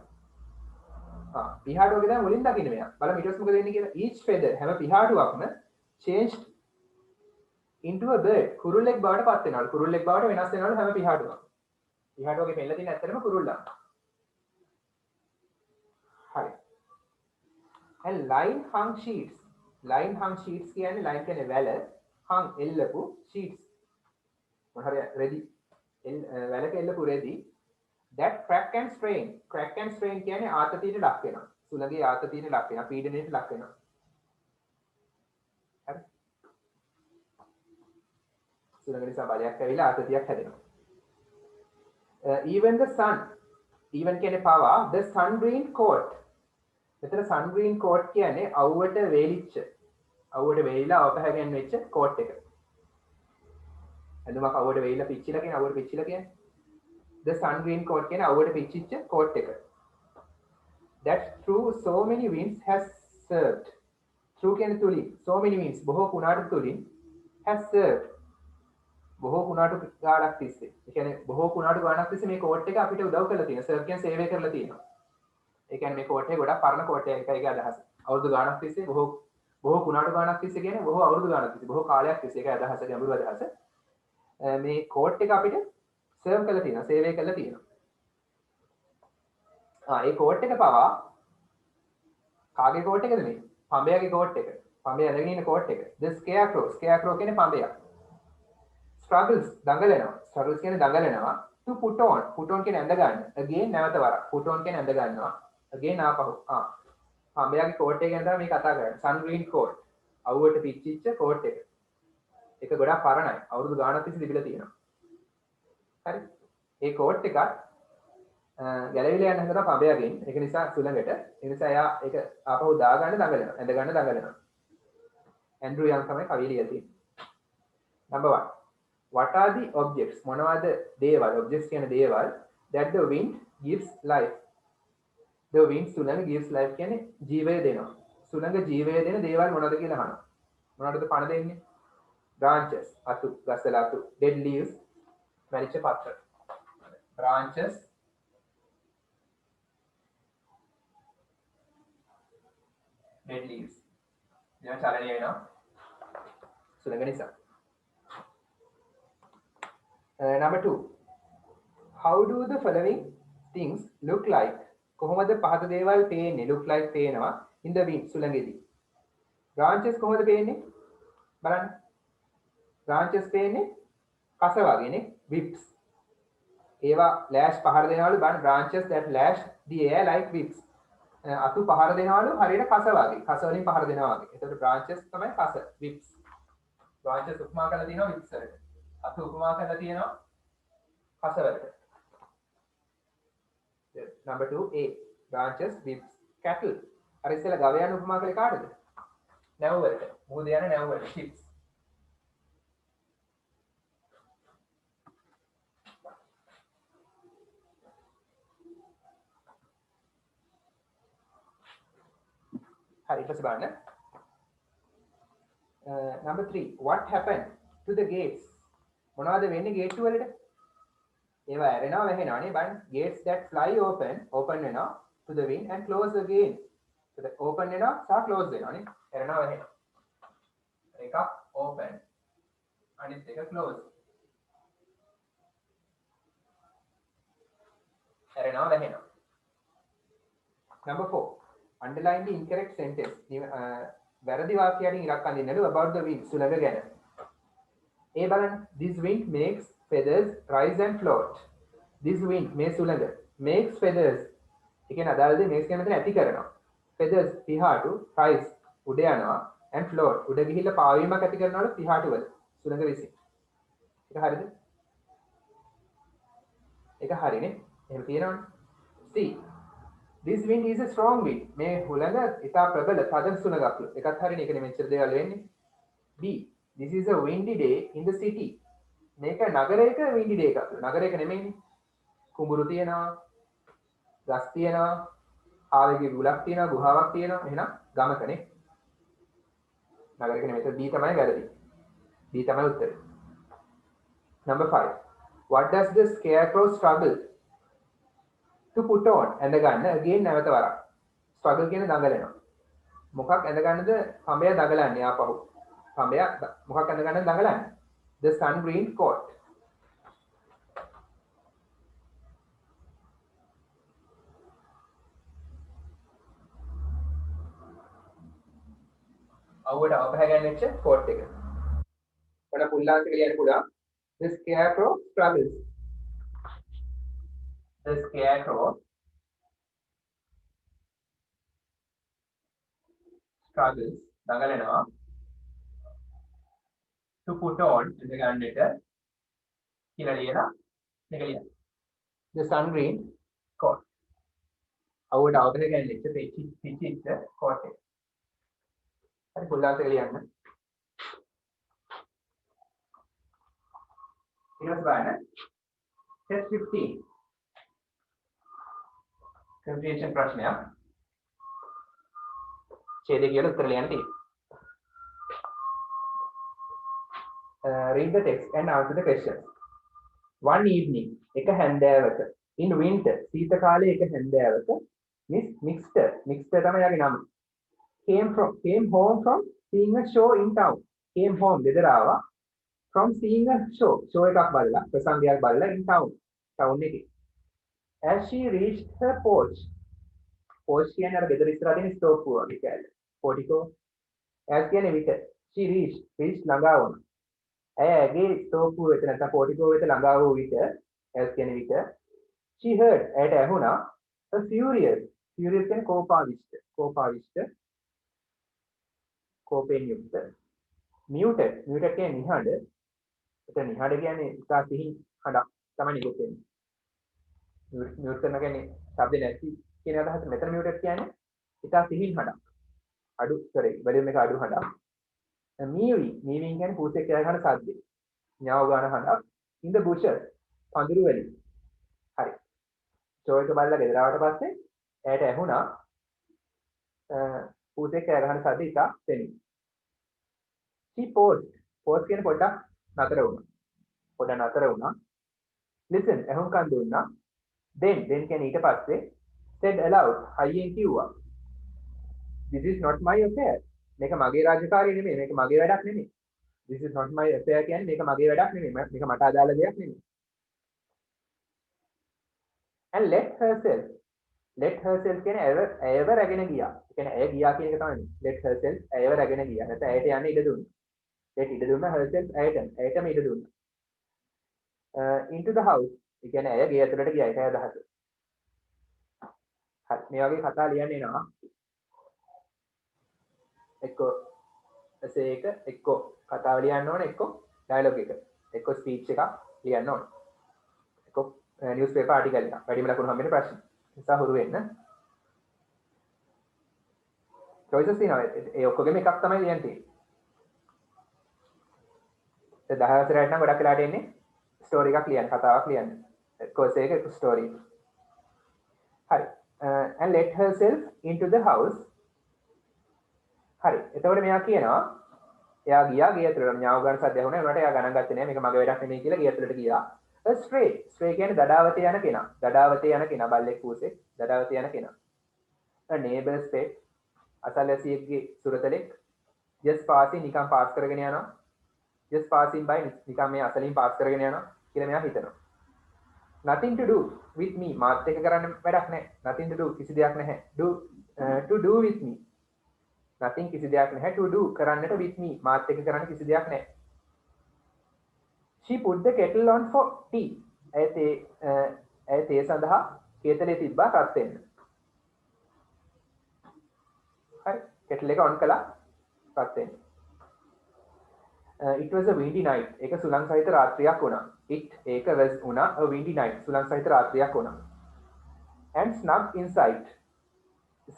A: පිහාටු වගේ දැන් මුලින් දකින්න මෙයා. බලමු ඊට පස්සේ මොකද වෙන්නේ කියලා. each feather හැම පිහාටුවක්ම changed into a bird. කුරුල්ලෙක් බවට පත් වෙනවලු. කුරුල්ලෙක් බවට වෙනස් වෙනවලු හැම පිහාටුවක්ම. පිහාටුවගේ පෙළලා තියෙන ඇත්තටම කුරුල්ලා. හරි. and line hung sheets. line hung sheets කියන්නේ line කියන්නේ වැල, hung එල්ලපු sheets. මොන හරි රෙදි වැලක එල්ලපු රෙදි that crack and strain. crack and strain කියන්නේ ආතතියට ලක් වෙනවා. සුළඟේ ආතතියට ලක් වෙනවා, පීඩනයට ලක් වෙනවා. හරි. සුළඟ නිසා බලයක් ඇවිල්ලා ආතතියක් හැදෙනවා. even the sun. even කියන්නේ පවා the sun green coat. මෙතන sun green coat කියන්නේ අවුවට වේලිච්ච. අවුවට වේලිලා අවපහගෙන් වෙච්ච coat එක. ඇඳුමක් අවුවට වේලිලා පිච්චිලා කියන අවුවට පිච්චිලා කියන්නේ the sun green coat කියන්නේ අවුවට පිච්චිච්ච coat එක. that through so many winds has served. through කියන්නේ තුලින්. so many winds බොහෝ කුණාටු තුලින් has served. බොහෝ කුණාටු ගානක් තිස්සේ. ඒ කියන්නේ බොහෝ කුණාටු ගානක් තිස්සේ මේ coat එක අපිට උදව් කරලා තියෙනවා. serve කියන්නේ සේවය කරලා තියෙනවා. ඒ කියන්නේ මේ coat එක ගොඩක් පරණ coat එකක් ඒකයි අදහස. අවුරුදු ගානක් තිස්සේ බොහෝ කුණාටු ගානක් තිස්සේ කියන්නේ බොහෝ අවුරුදු ගානක් තිස්සේ බොහෝ කාලයක් තිස්සේ ඒකයි අදහස ගැඹුරු අදහස. මේ coat එක අපිට සර්ව් කරලා තියෙනවා, සේවය කරලා තියෙනවා. ඒ coat එක පවා කාගේ coat එකද මේ? පඹයාගේ coat එක. පඹය ඇඳගෙන ඉන්න coat එක. the scarecrow කියන්නේ පඹයා. struggles දඟලනවා. struggles කියන්නේ දඟලනවා. to put on කියන්නේ ඇඳ ගන්න. again නැවත වරක්. put on කියන්නේ ඇඳ ගන්නවා. again ආපහු. පඹයාගේ coat එක ගැන තමයි මේ කතා කරන්නේ. sun green coat. අවුවට පිච්චිච්ච coat එක. ඒක ගොඩක් පරණයි. අවුරුදු ගාණක් තිස්සේ තිබිලා තියෙනවා. හරි. ඒ coat එකක් ගැලවිලා යන හදන පඹයකින්. ඒක නිසා සුළඟට. ඒ නිසා එයා ඒක ආපහු දා ගන්න දඟලනවා. ඇඳ ගන්න දඟලනවා. ඇන්ඩ්‍රු යන් තමයි කවිය ලියලා තියෙන්නේ. number 1. what are the objects? මොනවද දේවල්? objects කියන දේවල් that the wind gives life. the wind සුළඟ gives life කියන්නේ ජීවය දෙනවා. සුළඟ ජීවය දෙන දේවල් මොනවද කියලා අහනවා. මොනවටද පණ දෙන්නේ? branches අතු, ගස්වල අතු, dead leaves මැරිච්ච පත්‍ර. branches dead leaves. දැන් චලනය වෙනවා සුළඟ නිසා. number 2. how do the following things look like? කොහොමද පහත දේවල් පේන්නේ? look like පේනවා in the wind සුළඟෙදී. branches කොහොමද පේන්නේ? බලන්න. branches පේන්නේ කස වගේනේ, whips. ඒවා lash පහර දෙනවලු. බලන්න branches that lash the air like whips. අතු පහර දෙනවලු හරියට කස වගේ. කස වලින් පහර දෙනවා වගේ. එතකොට branches තමයි කස, whips. branches උපමා කරලා තියෙනවා whips වලට. අතු උපමා කරලා තියෙනවා කස වලට. number 2 A. branches, whips, cattle. අර ඉස්සෙල්ලා ගවයන් උපමා කළේ කාටද? නැව් වලට. මුහුද යන නැව් වලට, ships. හරි ඊට පස්සේ බලන්න. number 3. what happened to the gates? මොනවද වෙන්නේ ගේට්ටු වලට? ඒවා ඇරෙනවා වැහෙනවා නේ. බලන්න. gates that fly open වෙනවා to the wind and close again. open වෙනවා සහ close වෙනවා නේ. ඇරෙනවා වැහෙනවා. එකක් open අනිත් එක close. ඇරෙනවා වැහෙනවා. Number 4. Underline the incorrect sentence. වැරදි වාක්‍යයකින් ඉලක්ක අඳින්නලු about the wind සුළඟ ගැන. A බලන්න. This wind makes feathers rise and float. This wind මේ සුළඟ makes feathers. ඒ කියන්නේ අදාළද makes කියන මෙතන ඇති කරනවා. Feathers පිහාටු rise උඩ යනවා and float උඩ ගිහිල්ලා පාවීමක් ඇති කරනවලු පිහාටු වල සුළඟ විසින්. ඒක හරියද? ඒක හරිනේ. එහෙම තියෙනවනේ. C. This wind is a strong wind. මේ හුළඟ ඉතා ප්‍රබල තද සුළඟක්. එකත් හරිනේ. ඒකනේ මෙච්චර දේවල් වෙන්නේ. B. This is a windy day in the city. මේක නගරයක windy day එකක්. නගරයක නෙමෙයිනේ. කුඹුරු තියෙනවා. ගස් තියෙනවා. ආවේගී ගුලක් තියෙනවා. ගුහාවක් තියෙනවා. එහෙනම් ගමකනේ. නගරයක නෙමෙයි. B තමයි වැරදි. B තමයි උත්තරේ. Number 5. What does the scarecrow struggle to put on? ඇඳ ගන්න again නැවත වරක්. struggle කියන්නේ දඟලනවා. මොකක් ඇඳ ගන්නද? කඹය දඟලන්නේ ආපහු. කඹය මොකක් ඇඳ ගන්නද දඟලන්නේ? The sun green coat. අවුවට අවපහගන්නෙච්ච coat එක. ඔන්න පුල්ලාන්තික ලියන්න පුළුවන්. The scarecrow struggles. The scarecrow struggles දඟලනවා to put on ඇඳ ගන්නට කියලා ලියලා මේක ලියන්න. The sun green coat. අවුවට අවපහගන්නෙච්ච පිච්චිච්ච coat එක. හරි පුල්ලාන්තික ලියන්න. ඊළඟ බලන්න. Test 15. Comprehension ප්‍රශ්නයක්. ඡේදය කියලා උත්තර ලියන්න තියෙනවා. Read the text and answer the questions. One evening, එක හැන්දෑවක in winter, සීත කාලේ එක හැන්දෑවක Miss Mixter තමයි යාගේ නම. Came home from seeing a show in town. Came home ගෙදර ආවා from seeing a show එකක් බලලා ප්‍රසංගයක් බලලා in town එකේ. As she reached her porch කියන්නේ අර ගෙදර ඉස්සරහ තියෙන ස්ටෝප් වගේ කැලේ. portico as කියන්නේ විත. she reached ළඟා වුණා. ඇයගේ ස්ටෝප් වෙත නැත්නම් portico වෙත ළඟා වූ විට as කියන්නේ විත. she heard ඇයට ඇහුණා a furious කියන්නේ කෝපාවිෂ්ඨ කෝපයෙන් යුක්ත. muted කියන්නේ නිහඬ. එතන නිහඬ කියන්නේ ඉතා සිහින් හඬක් තමයි නිකුත් වෙන්නේ. mute කරන කියන්නේ ශබ්ද නැති කියන අදහස. මෙතන muted කියන්නේ ඉතා සිහින් හඬක්. අඩු වලියුම් එක අඩු හඬක්. මීවිං කියන්නේ පූසෙක් කෑ ගන්න සද්දේ. ඥාව ගන්න හඬක්. in the bushes පඳුරු වලින්. හරි. show එක බලලා ගෙදර ආවට පස්සේ ඇයට ඇහුණා පූසෙක් කෑ ගන්න සද්ද ඉතා තෙලින්. she paused කියන පොඩ්ඩක් නතර වුණා. listen ඇහුම්කන් දුන්නා. then කියන්නේ ඊට පස්සේ said aloud හයියෙන් කිව්වා. this is not my affair. මේක මගේ රාජකාරිය නෙමෙයි. මේක මගේ වැඩක් නෙමෙයි. this is not my affair කියන්නේ මේක මගේ වැඩක් නෙමෙයි. මේක මට අදාළ දෙයක් නෙමෙයි. and let herself කියන්නේ ඇයව රැගෙන ගියා. ඒ කියන්නේ ඇය ගියා කියන එක තමයි. let herself ඇයව රැගෙන ගියා. නැත්නම් ඇයට යන්න ඉඩ දුන්නා. let ඉඩ දුන්නා herself ඇයටම ඉඩ දුන්නා. into the house ඒ කියන්නේ ඇය ගේ ඇතුළට ගියා. ඒකයි අදහස. හරි මේ වගේ කතා ලියන්න එනවා. එක්ක එසේ එක එක්ක කතාව ලියන්න ඕන එක්ක ඩයලොග් එක එක්ක ස්පීච් එකක් ලියන්න ඕන එක්ක නිවුස් පේපර් ආටිකල් එකක් වැඩිම ලකුණු හම්බෙන්න ප්‍රශ්න නිසා හුරු වෙන්න choices තියෙනවා ඒ ඔක්කොගෙම එකක් තමයි ලියන්න තියෙන්නේ 10 වසරට නම් ගොඩක් වෙලාට එන්නේ ස්ටෝරි එකක් ලියන්න කතාවක් ලියන්න course එක ස්ටෝරි හරි and let herself into the house හරි එතකොට මෙයා කියනවා එයා ගියා ගේ ඇතුළට ඥාව ගන්න සද්ද ඇහුණා ඒකට එයා ගණන් ගත්තේ නෑ මේක මගේ වැඩක් නෙමෙයි කියලා ගේ ඇතුළට ගියා stray කියන්නේ දඩාවතේ යන කෙනා බල්ලෙක් පූසෙක් දඩාවතේ යන කෙනා a neighbor's pet අසල්වැසියෙක්ගේ සුරතලෙක් just passing නිකන් පාස් කරගෙන යනවා just passing by නිකන් මේ අසලින් පාස් කරගෙන යනවා කියලා මෙයා හිතනවා nothing to do with me මාත් එක්ක කරන්න වැඩක් නැහැ. nothing to do කිසි දෙයක් නැහැ. to do with me nothing කිසි දෙයක් නැහැ. to do කරන්නට with me මාත් එක්ක කරන්න කිසි දෙයක් නැහැ. she put the kettle on for tea ඇය තේ සඳහා කේතලේ තිබ්බා රත් වෙන්න. හරි kettle එක on කළා රත් වෙන්න. it was a windy night ඒක සුළං සහිත රාත්‍රියක් වුණා. ඒක was වුණා a windy night සුළං සහිත රාත්‍රියක් වුණා. and snug inside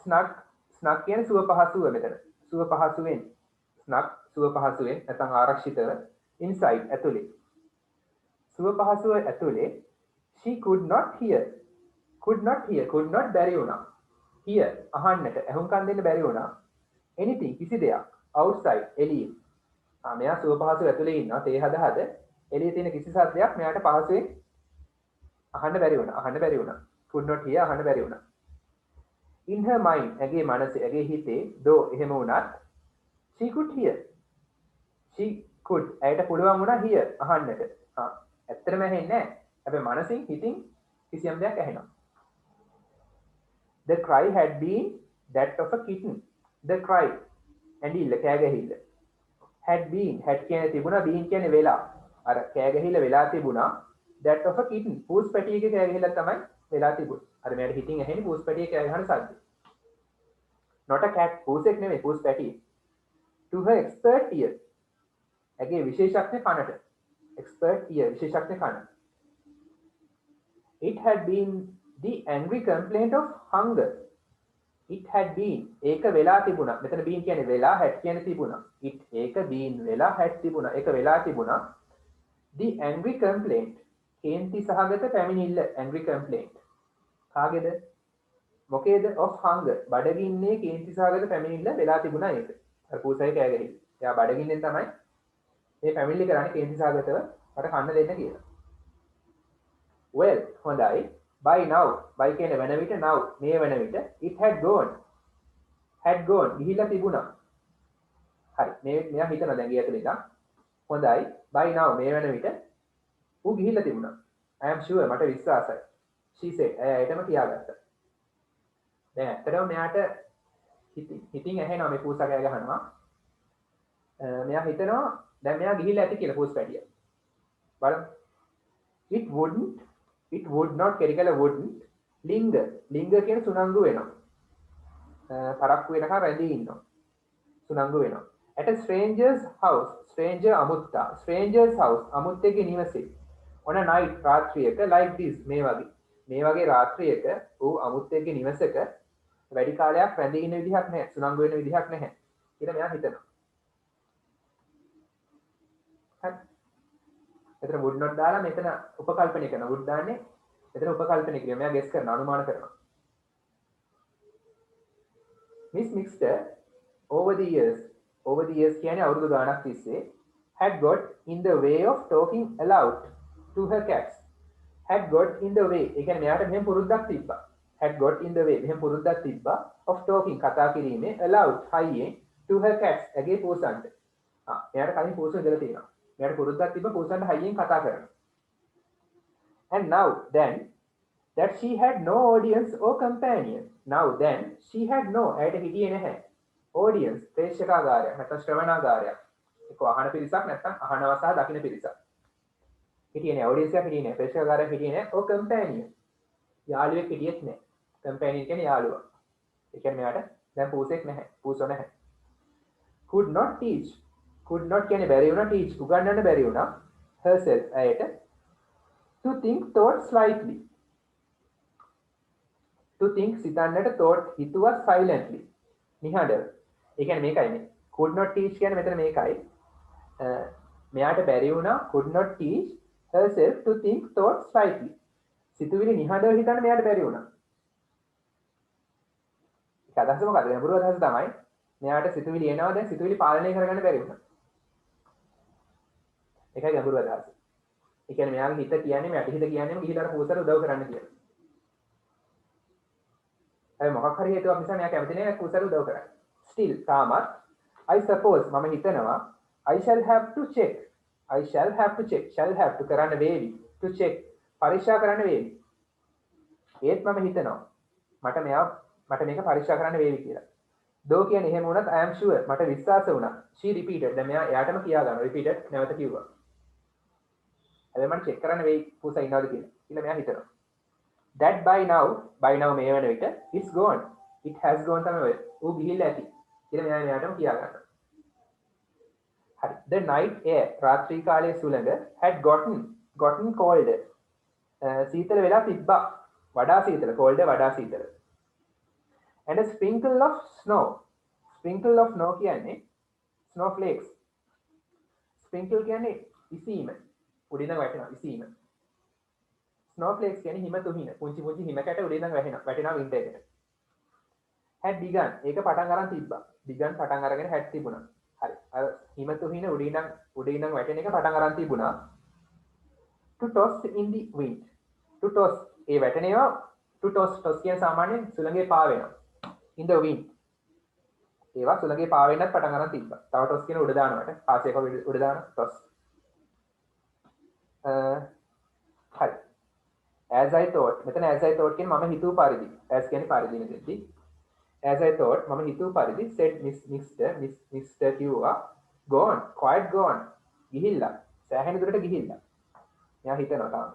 A: snug කියන්නේ සුව පහසුව මෙතන සුව පහසුවෙන් snug සුව පහසුවෙන් නැත්නම් ආරක්ෂිතව inside ඇතුලේ සුව පහසුව ඇතුලේ she could not බැරි වුණා hear අහන්නට ඇහුම්කන් දෙන්න බැරි වුණා anything කිසි දෙයක් outside එළියේ මෙයා සුව පහසුව ඇතුලේ ඉන්නවා තේ හද එළියේ තියෙන කිසි සද්දයක් මෙයාට පහසුවෙන් අහන්න බැරි වුණා could not hear අහන්න බැරි වුණා in her mind ඇගේ මනසේ ඇගේ හිතේ though එහෙම වුණත් she could ඇයට පුළුවන් වුණා hear අහන්නට ඇත්තටම ඇහෙන්නේ නැහැ හැබැයි මනසින් හිතින් කිසියම් දෙයක් ඇහෙනවා the cry had been that of a kitten the cry ඇඬිල්ල කෑගහිල්ල had කියන්නේ තිබුණා been කියන්නේ වෙලා අර කෑගහිල්ල වෙලා තිබුණා that of a kitten පූස් පැටියක කෑගහිල්ල තමයි වෙලා තිබුණේ අර මෙයාට හිතින් ඇහෙන්නේ පූස් පැටිය කෑගහන සද්ද not a cat පූසෙක් නෙමෙයි පූස් පැටිය to her expert ear ඇගේ විශේෂඥ කනට expert ear විශේෂඥ කන it had been the angry complaint of hunger it had been ඒක වෙලා තිබුණා මෙතන been කියන්නේ වෙලා had කියන්නේ තිබුණා it ඒක been වෙලා had තිබුණා ඒක වෙලා තිබුණා the angry complaint කේන්ති සහගත පැමිණිල්ල angry complaint කාගේද මොකේද of hunger බඩගින්නේ කේන්ති සහගත පැමිණිල්ල වෙලා තිබුණා ඒක අර පූසයි කෑගහි එයා බඩගින්නෙන් තමයි මේ පැමිණිලි කරන්නේ කේන්ති සහගතව මට කන්න දෙන්න කියලා well හොඳයි by now by කියන වෙන විට now මේ වෙන විට it had gone ගිහිලා තිබුණා හරි මෙයා හිතන දැන් ගිය ඇතුළේ ඉඳන් හොඳයි by now මේ වෙන විට ඌ ගිහිලා තිබුණා I am sure මට විශ්වාසයි she said ඇයටම කියාගත්තා දැන් ඇත්තටම මෙයාට හිතින් ඇහෙනවා මේ පූසා කෑ ගහනවා මෙයා හිතනවා දැන් මෙයා ගිහිලා ඇති කියලා පූස් පැටිය බලන්න it would not කෙරිකල wouldn't linger කියන සුනංගු වෙනවා පරක්කු වෙනකන් රැඳී ඉන්නවා සුනංගු වෙනවා at a stranger's house අමුත්තෙගේ නිවසේ on a night රාත්‍රියක like this මේ වගේ රාත්‍රියක ඌ අමුත්තෙගේ නිවසක වැඩි කාලයක් රැඳී ඉන්න විදිහක් නැහැ සුනංගු වෙන විදිහක් නැහැ කියලා මෙයා හිතනවා හරි එතන would not දාලා මෙතන උපකල්පනය කරනවා would දාන්නේ එතන උපකල්පනය කිරීම මෙයා ගෙස් කරනවා අනුමාන කරනවා Miss Mixter over the years කියන්නේ අවුරුදු ගාණක් තිස්සේ had got in the way of talking aloud to her cats had got in the way ඒ කියන්නේ මෙයාට මෙහෙම පුරුද්දක් තිබ්බා had got in the way මෙහෙම පුරුද්දක් තිබ්බා of talking කතා කිරීමේ aloud හයියෙන් to her cats ඇගේ පෝසන්ට මෙයාට කලින් පෝසන් ඉඳලා තියෙනවා මෙයාට පුරුද්දක් තිබ්බ පෝසන්ට හයියෙන් කතා කරන්න and now then that she had no audience or companion ඇයට හිටියේ නැහැ audience ප්‍රේක්ෂකාගාරයක් නැත්නම් ශ්‍රවණාගාරයක් ඒක අහන පිරිසක් නැත්නම් අහනවා සහ දකින පිරිසක් හිටියේ නැහැ audience එකක් හිටියේ නැහැ ප්‍රේක්ෂකාගාරයක් හිටියේ නැහැ or companion යාළුවෙක් හිටියෙත් නැහැ companion කියන්නේ යාළුවා ඒ කියන්නේ මෙයාට දැන් පූසෙක් නැහැ පූසෝ නැහැ could not කියන්නේ බැරි වුණා teach උගන්වන්න බැරි වුණා herself ඇයට to think thought slightly to think සිතන්නට thought හිතුවා silently නිහඬව ඒ කියන්නේ මේකයි මේ could not teach කියන්නේ මෙතන මේකයි මෙයාට බැරි වුණා could not teach herself to think thought slightly සිතුවිලි නිහඬව හිතන්න මෙයාට බැරි වුණා ඒක අදහස මොකද්ද ගැඹුරු අදහස තමයි මෙයාට සිතුවිලි එනවා දැන් සිතුවිලි පාලනය කරගන්න බැරි වුණා ඒකයි ගැඹුරු අදහස ඒ කියන්නේ මෙයාගේ හිත කියන්නේ මෙයාට හිත කියන්නේම ගිහිලා අර පූසට උදව් කරන්න කියලා මොකක් හරි හේතුවක් නිසා මෙයා කැමති නෑ කුසල උදව් කරන්න. Still තාමත් I suppose මම හිතනවා I shall have to check shall have to කරන්න වේවි to check පරීක්ෂා කරන්න වේවි. ඒත් මම හිතනවා මට මේක පරීක්ෂා කරන්න වේවි කියලා. though කියන්නේ එහෙම වුණත් I am sure මට විශ්වාස වුණා. she repeated. දැන් මෙයා එයාටම කියා ගන්නවා. repeated නැවත කිව්වා. හැබැයි මට චෙක් කරන්න වෙයි පූසා ඉන්නවද කියලා මෙයා හිතනවා. that by now මේ වෙන විට it's gone. it has gone තමයි ඔය. ඌ ගිහිල්ලා ඇති. කියලා මෙයා මෙයාටම කියා ගන්නවා. හරි. the night air රාත්‍රී කාලයේ සුළඟ had gotten colder. සීතල වෙලා තිබ්බා. වඩා සීතල. colder වඩා සීතල. and a sprinkle of snow කියන්නේ snowflakes. sprinkle කියන්නේ ඉසීම. උඩින් වැටෙනවා ඉසීම. snowflakes කියන්නේ හිම තුහින. පුංචි හිම කැට උඩින් වැටෙනවා වින්ටර් එකට. had begun ඒක පටන් අරන් තිබ්බා. begun පටන් අරගෙන had තිබුණා. හරි. අර හිම තුහින උඩින් වැටෙන එක පටන් අරන් තිබුණා. to toss in the wind. to toss ඒ වැටෙන ඒවා to toss කියන සාමාන්‍යයෙන් සුළඟේ පා වෙනවා. in the wind. ඒවා සුළඟේ පා වෙන්නත් පටන් අරන් තිබ්බා. තව toss කියන උඩ දානවට. පාසයක උඩ දාන toss. හරි. as I thought මෙතන as I thought කියන්නේ මම හිතුව පරිදි. as කියන්නේ පරිදි නෙවෙයි. as I thought මම හිතුව පරිදි said Mr. කිව්වා gone quite gone. ගිහිල්ලා. සෑහෙන දුරට ගිහිල්ලා. මෙයා හිතනවා තාම.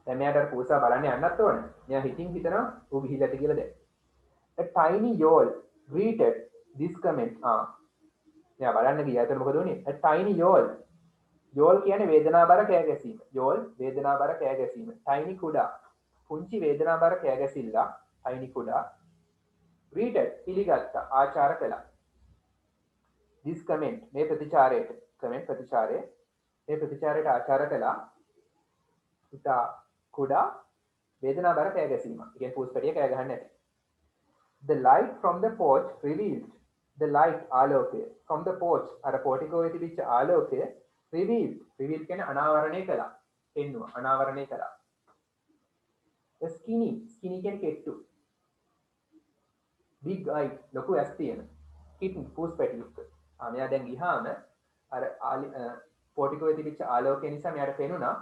A: දැන් මෙයාට පූසා බලන්න යන්නත් ඕනේ. මෙයා හිතනවා ඌ ගිහිල්ලාද කියලා දැන්. A tiny yawl greeted this comment. මෙයා බලන්න ගියා. ඒතර මොකද වුනේ? A tiny yawl. yawl කියන්නේ වේදනාබර කෑ ගැසීම. yawl වේදනාබර කෑ ගැසීම. tiny කුඩා. පුංචි වේදනාබර කෑ ගැසිල්ල. tiny කුඩා. greeted පිළිගත්තා. ආචාර කළා. this comment මේ ප්‍රතිචාරයට මේ ප්‍රතිචාරයට ආචාර කළා. ඉතා කුඩා වේදනාබර කෑ ගැසීම. ඒ කියන්නේ පූස් පැටිය කෑ ගහන්නේ නැති. The light from the porch revealed. The light ආලෝකය from the porch අර පෝටිකෝවේ තිබිච්ච ආලෝකය revealed කියන්නේ අනාවරණය කළා. පෙන්නුවා අනාවරණය කළා. The skinny කියන්නේ කෙට්ටු. big eye ලොකු ඇස් තියෙන. kitten පූස් පැටියෙක්. මෙයා දැන් ගියාම අර පෝටිකෝවේ තිබිච්ච ආලෝකය නිසා මෙයාට පේනුණා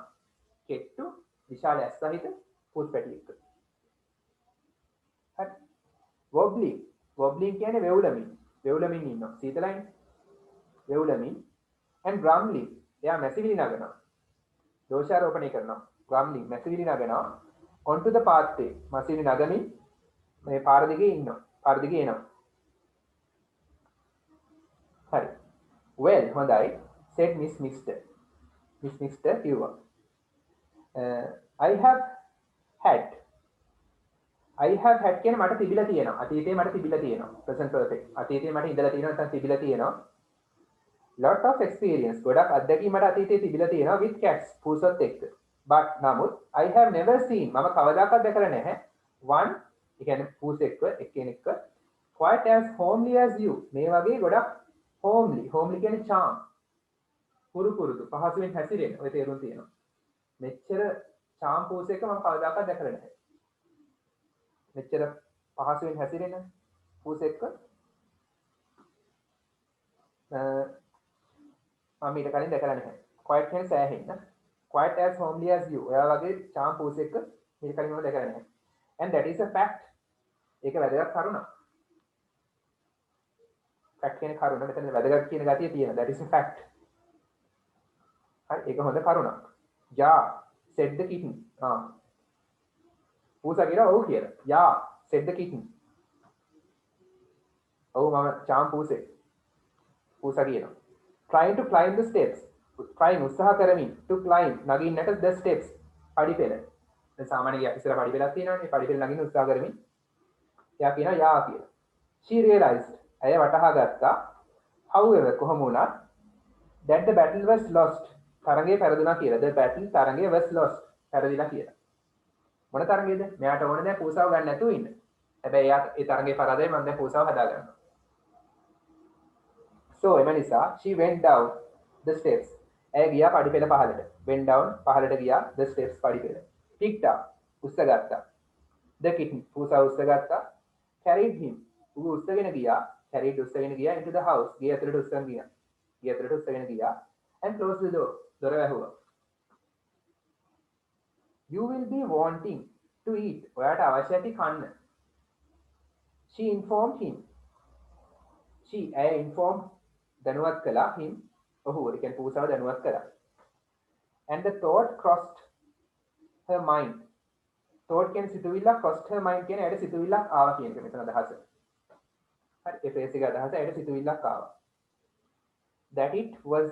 A: කෙට්ටු විශාල ඇස් සහිත පූස් පැටියෙක්. හරි. wobbling කියන්නේ වෙවුලමින් ඉන්නවා. සීතලයින්. වෙවුලමින් and grumbling එයා මැසිවිලි නගනවා. දෝෂාරෝපණය කරනවා. grumbling මැසිවිලි නගනවා. onto the pathway මැසිවිලි නගමින් මේ පාර දිගේ ඉන්නවා. පාර දිගේ එනවා. හරි. well හොඳයි said Miss Mixter කිව්වා. I have had කියන මට තිබිලා තියෙනවා. අතීතේ මට තිබිලා තියෙනවා. present perfect. අතීතේ මට ඉඳලා තියෙනවා නැත්නම් තිබිලා තියෙනවා. lot of experience. ගොඩක් අත්දැකීම් මට අතීතේ තිබිලා තියෙනවා with cats. පූසොත් එක්ක. but නමුත් I have never seen මම කවදාකවත් දැකලා නැහැ. one ඒ කියන්නේ පූස එක්ක එක්කෙනෙක්ව quite as homely as you. මේ වගේ ගොඩක් homely කියන්නේ charm. පුරුදු පහසුවෙන් හැසිරෙන. ඔය තේරුම් තියෙනවා. මෙච්චර charm පූස එක මම කවදාකවත් දැකලා නැහැ. මෙච්චර පහසුවෙන් හැසිරෙන පූස එක්ක මම ඊට කලින් දැකලා නැහැ. quite කියන්නේ සෑහෙන්න. quite as homely as you. ඔයා වගේ charm පූස එක්ක ඊට කලින් මම දැකලා නැහැ. and that is a fact. ඒක වැදගත් කරුණක්. fact කියන්නේ කරුණ. මෙතන වැදගත් කියන ගතිය තියෙනවා. that is a fact. හරි ඒක හොඳ කරුණක්. yeah said the kitten. පූසා කියනවා ඔව් කියලා. yeah said the kitten. ඔව් මම charm පූසේ. පූසා කියනවා. trying to climb the steps. trying උත්සාහ කරමින් to climb නගින්නට the steps. පඩිපෙළ. දැන් සාමාන්‍යයෙන් ඉස්සර පඩිපෙළක් තියෙනවානේ. පඩිපෙළ නගින්න උත්සාහ කරමින් එයා කියනවා yeah කියලා. she realized ඇය වටහා ගත්තා. however කොහොම වුණත් that the battle was lost. තරඟය පෙරදුනා කියලා. the battle තරඟය was lost. පෙරදිලා කියලා. මොන තරඟයද? මෙයාට ඕනේ දැන් පූසාව ගන්න නැතුව ඉන්න. හැබැයි එයා ඒ තරඟේ පරාදයි මම දැන් පූසාව හදා ගන්නවා. so එම නිසා she went down the steps. ඇය ගියා පඩිපෙළ පහළට. went down පහළට ගියා the steps පඩිපෙළ. picked up උස්සගත්තා. the kitten පූසාව උස්සගත්තා. carried him ඌ උස්සගෙන ගියා. carried උස්සගෙන ගියා into the house. ගේ ඇතුළට උස්සගෙන ගියා. ගේ ඇතුළට උස්සගෙන ගියා. and closed the door. දොර වැහුවා. you will be wanting to eat. ඔයාට අවශ්‍ය ඇති කන්න. She informed him. She informed දැනුවත් කළා him. ඔහු ඒ කියන්නේ පූසාව දැනුවත් කළා. And the thought crossed her mind. Thought කියන්නේ සිතුවිල්ලක්, crossed her mind කියන්නේ ඇයට සිතුවිල්ලක් ආවා කියන එක මෙතන අදහස. හරි ඒ ෆ්‍රේස් එක අදහස ඇයට සිතුවිල්ලක් ආවා. That it was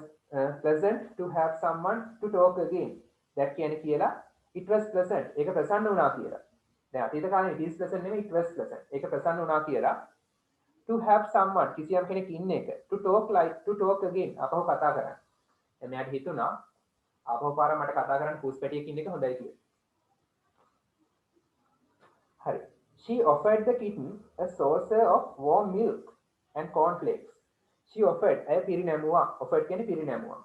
A: pleasant to have someone to talk again. That කියන්නේ කියලා it was pleasant. ඒක ප්‍රසන්න වුණා කියලා. දැන් අතීත කාලේ it is pleasant නෙමෙයි it was pleasant. ඒක ප්‍රසන්න වුණා කියලා. To have someone කිසියම් කෙනෙක් ඉන්න එක. To talk again. අපහු කතා කරන්න. දැන් මෙයාට හිතුණා අපහු පාර මට කතා කරන්න පූස් පැටියෙක් ඉන්න එක හොඳයි කියලා. හරි. She offered the kitten a saucer of warm milk and cornflakes. She offered a පිරිනැමුවා. offered කියන්නේ පිරිනැමුවා.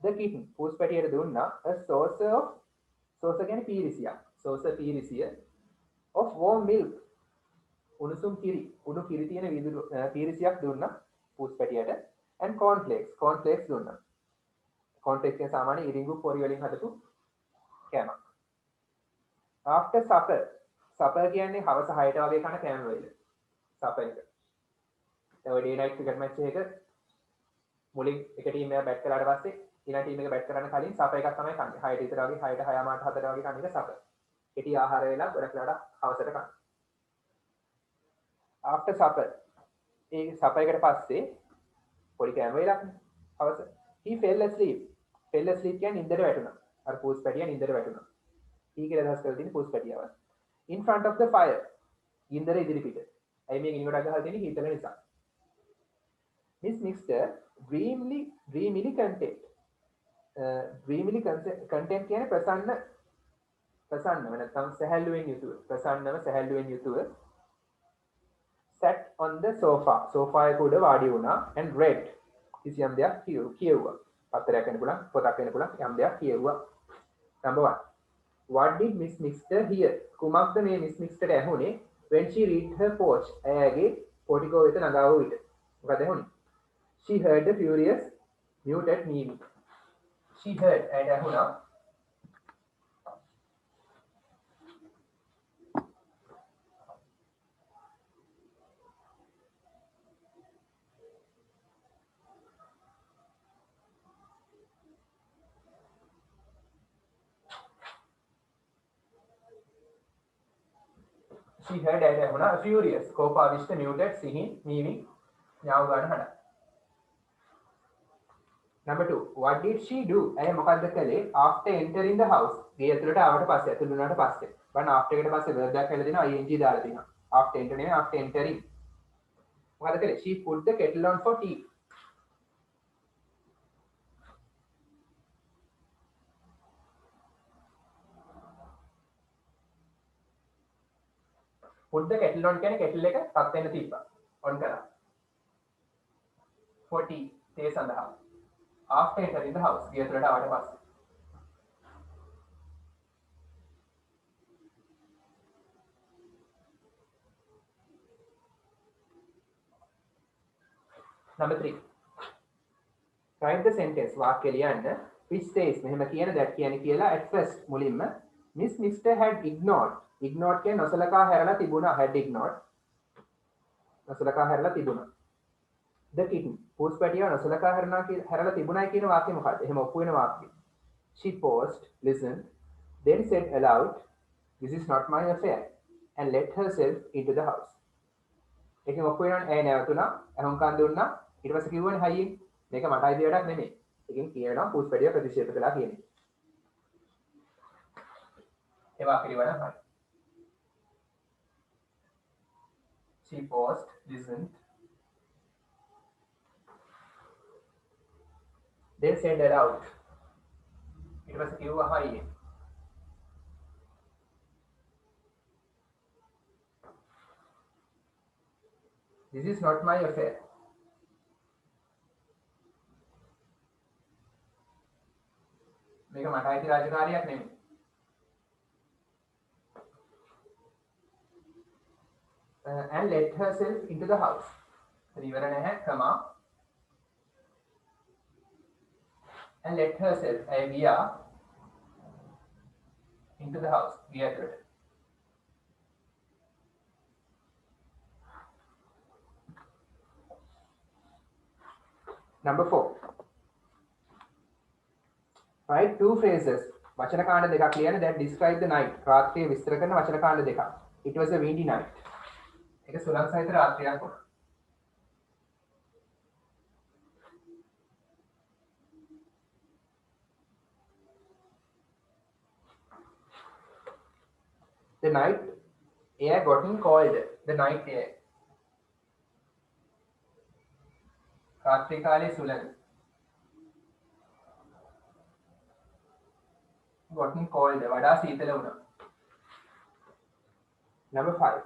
A: The kitten පූස් පැටියට දුන්නා a saucer of saucer කියන්නේ පීරිසියක්. saucer පීරිසිය of warm milk. උණුසුම් කිරි. උණු කිරි තියෙන විදුරු පීරිසියක් දුන්නා පූස් පැටියට and cornflakes දුන්නා. cornflakes කියන්නේ සාමාන්‍ය ඉරිඟු පොරි වලින් හදපු කෑමක්. After supper කියන්නේ හවස 6ට වගේ කන කෑම වේල. supper එක. ඒ ඩේ නයිට් ක්‍රිකට් මැච් එකක මුලින් එක ටීම් එකක් බැට් කළාට පස්සේ ඊළඟ ටීම් එක බැට් කරන්න කලින් supper එකක් තමයි කන්නේ. 6ට විතර වගේ 6ට 6:00 4ට වගේ කන එක supper. කෙටි ආහාර වේලක් ගොඩක් වෙලාවට හවසට කන. after supper ඒ supper එකට පස්සේ පොඩි කෑම වේලක්නේ හවස. he fell asleep කියන්නේ නින්දට වැටුණා. අර පූස් පැටියා නින්දට වැටුණා. he කියලා අදහස් කරලා තියෙන පූස් පැටියාව. in front of the fire ගින්දර ඉදිරිපිට. ඇයි මේ ගිනි ගොඩක් ගහලා තියෙන්නේ හීතල නිසා. Miss Mixter dreamily content. dreamily content කියන්නේ ප්‍රසන්නව නැත්නම් සැහැල්ලුවෙන් යුතුව. සැහැල්ලුවෙන් යුතුව sat on the sofa එක උඩ වාඩි වුණා and read කිසියම් දෙයක් කියුවා. පත්‍රයක් වෙන්න පුළුවන්, පොතක් වෙන්න පුළුවන්, යම් දෙයක් කියුවා. number 1 what did Miss Mixter hear? කුමක්ද මේ Miss Mixter ඇහුනේ when she read her porch? ඇයගේ පොටිකෝ වෙත නගාව විට. මොකද ඇහුනේ? She heard the furious muted meaning. She heard and ඇහුණා. She heard and ඇහුණා furious කෝපාවිෂ්ඨ muted සිහින් meaning ඥාව ගන්න හඩ. Number 2 what did she do? ඇය මොකද්ද කළේ after entering the house? ගේ ඇතුළට ආවට පස්සේ ඇතුළු වුණාට පස්සේ. බලන්න after එකට පස්සේ verb එකක් හැදලා දෙනවා ing දාලා තියෙනවා. after enter නෙමෙයි after entering. මොකද්ද කළේ? she put the kettle on for tea. put the kettle on කියන්නේ kettle එක පත් වෙන්න තිබ්බා. on කරා. for tea තේ සඳහා. after entering the house ගේ ඇතුළට ආවට පස්සේ. number 3 write the sentence වාක්‍ය ලියන්න which says මෙහෙම කියන that කියන්නේ කියලා at first මුලින්ම Miss Mixter had ignored කියන්නේ නොසලකා හැරලා තිබුණා. had ignored නොසලකා හැරලා තිබුණා. the kitten පූස් පැටියා නොසලකා හැරලා තිබුණායි කියන වාක්‍ය මොකක්ද? එහෙම ඔප්පු වෙන වාක්‍ය. she paused, listened, then said aloud this is not my affair and let herself into the house. එකෙන් ඔප්පු වෙනවනේ ඇය නැවතුණා, අහුම්කන් දුන්නා, ඊට පස්සේ කිව්වනේ හයියෙන් මේක මට අයිති වැඩක් නෙමෙයි. එකෙන් කියනවා පූස් පැටියා ප්‍රතික්ෂේප කළා කියන්නේ. ඒ වාක්‍ය ලියවන්න හරි. she paused, listened, then said aloud. ඊට පස්සේ කිව්වා හයියෙන්. this is not my affair. මේක මට අයිති රාජකාරියක් නෙමෙයි. and let herself into the house. ඉවර නැහැ කමා. and let herself ඇය ගියා into the house ගිය ඇතුළට. Number 4. Write 2 phrases. වචන කාණ්ඩ දෙකක් ලියන්න that describe the night. රාත්‍රිය විස්තර කරන වචන කාණ්ඩ දෙකක්. It was a windy night. ඒක සුළං සහිත රාත්‍රියක් වුණා. The night air gotten cold. The night air. රාත්‍රී කාලයේ සුළඟ. Gotten cold. වඩා සීතල වුණා. Number 5.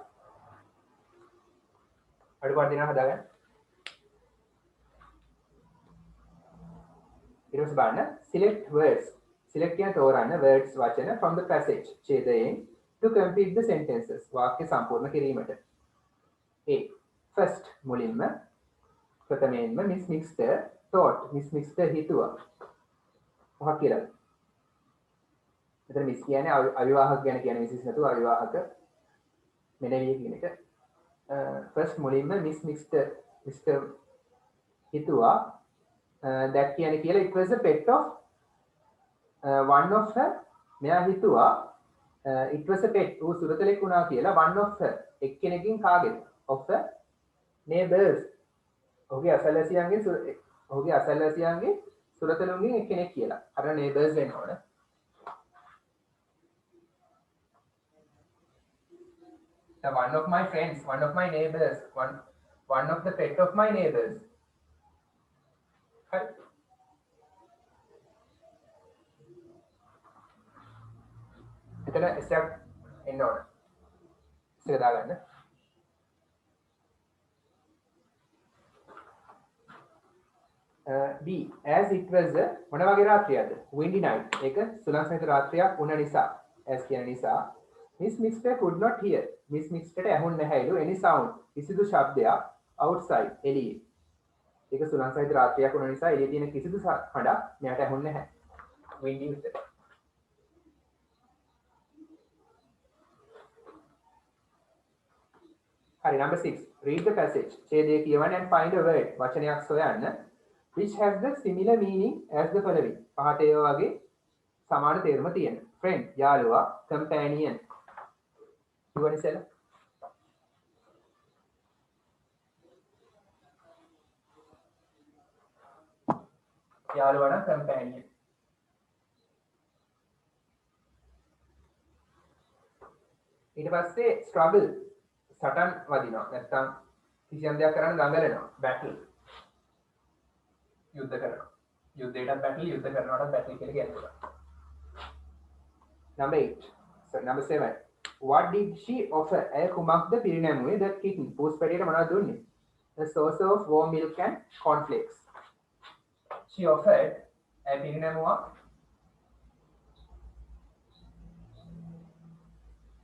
A: අඩුපාඩු දෙනවා හදාගන්න. ඊට පස්සේ බලන්න select words. select කියන තෝරන්න words වචන from the passage ඡේදයෙන් to complete the sentences. වාක්‍ය සම්පූර්ණ කිරීමට. A. First මුලින්ම ප්‍රථමයෙන්ම Miss Mixter thought. Miss Mixter හිතුවා. මොකක් කියලාද? මෙතන මිස් කියන්නේ අවිවාහක ගැන කියන විශේෂ නැතුව අවිවාහක මෙනෙවිය කියන එක. First මුලින්ම Miss Mixter හිතුවා that කියන්නේ කියලා it was a pet of one of her. මෙයා හිතුවා it was a pet ඌ සුරතලෙක් වුණා කියලා one of her එක්කෙනකින් කාගෙද of her neighbors. ඔහුගේ අසල්වැසියන්ගේ සුරතලුන්ගෙන් එක්කෙනෙක් කියලා. අර neighbors වෙන්න ඕන. One of my friends, one of my neighbors, one of the pet of my neighbors. Right. එතන ස්ටෙප් එන්න ඕන. ඉස්සර දාගන්න. B. As it was මොන වගේ රාත්‍රියක්ද? Windy night. ඒක සුළං සහිත රාත්‍රියක් වුණ නිසා. as කියන නිසා Miss Mixter could not hear. Miss Mixter ඇහුන්නේ නැහැලු any sound. කිසිදු ශබ්දයක් outside එළියේ. ඒක සුළං සහිත රාත්‍රියක් වුණ නිසා එළියේ තියෙන කිසිදු හඬක් මෙයාට ඇහුන්නේ නැහැ. Windy විතර. හරි number 6. Read the passage. ඡේදය කියවන්න and find a word. වචනයක් සොයන්න which has the similar meaning as the following. පහත ඒවා වගේ සමාන තේරුම තියෙන. Friend යාළුවා, companion. ඉවන ඉස්සෙල්ලා. යාළුවා නම් companion. ඊට පස්සේ struggle සටන් වදිනවා. නැත්තම් කිසියම් දෙයක් කරන්න දඟලනවා. battle. යුද්ධ කරනවා. යුද්ධයටත් battle, යුද්ධ කරනවටත් battle කියලා කියනවා. Number 8. Sorry, number 7. What did she offer? ඇය කුමක්ද පිරිනැමුවේ the kitten? පූස් පැටියට මොනවද දුන්නේ? A source of warm milk and cornflakes. She offered ඇය පිරිනැමුවා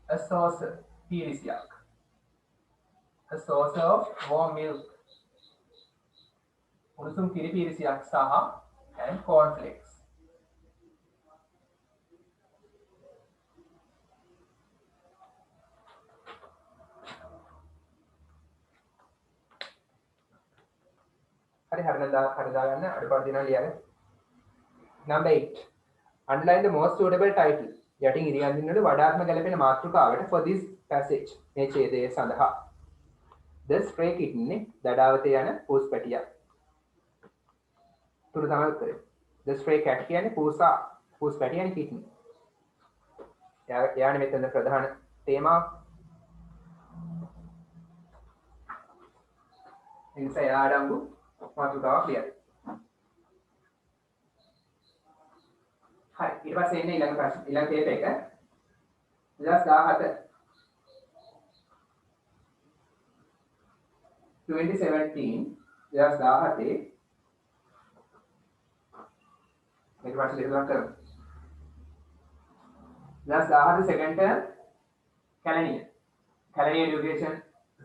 A: a source පිරිසියක්. A source of warm milk. උණුසුම් කිරි පිරිසියක් සහ and cornflakes. හරි දාගන්න අඩුපාඩු දිනන ලියන්න. Number 8. Underline the most suitable title. යටින් ඉරියන් දිනවල වඩාත්ම ගැලපෙන මාතෘකාවට for this passage. මේ ඡේදය සඳහා. The stray kitten නේ දඩාවතේ යන පූස් පැටියා. තුරු තමයි උත්තරේ. The stray cat කියන්නේ පූස් පැටියානේ kitten. යානේ මෙතන ප්‍රධාන තේමාව. එනිසා යාඩංගු මාතෘකාවක් ලියන්න. හරි ඊට පස්සේ එන්නේ ඊළඟ ප්‍රශ්න ඊළඟ ටේප් එක 2017 2017 මේක ප්‍රශ්න දෙකක් කරමු. 2017 second term Calania education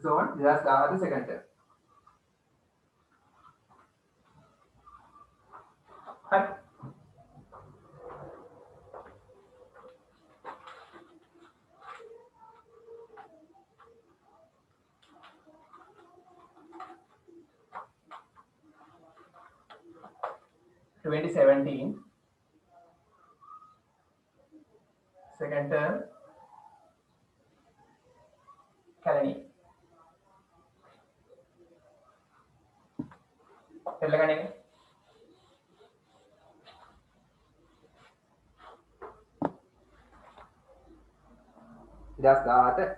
A: zone 2017 second term. හරි 2017 second term Kalani එල්ලගන්නේ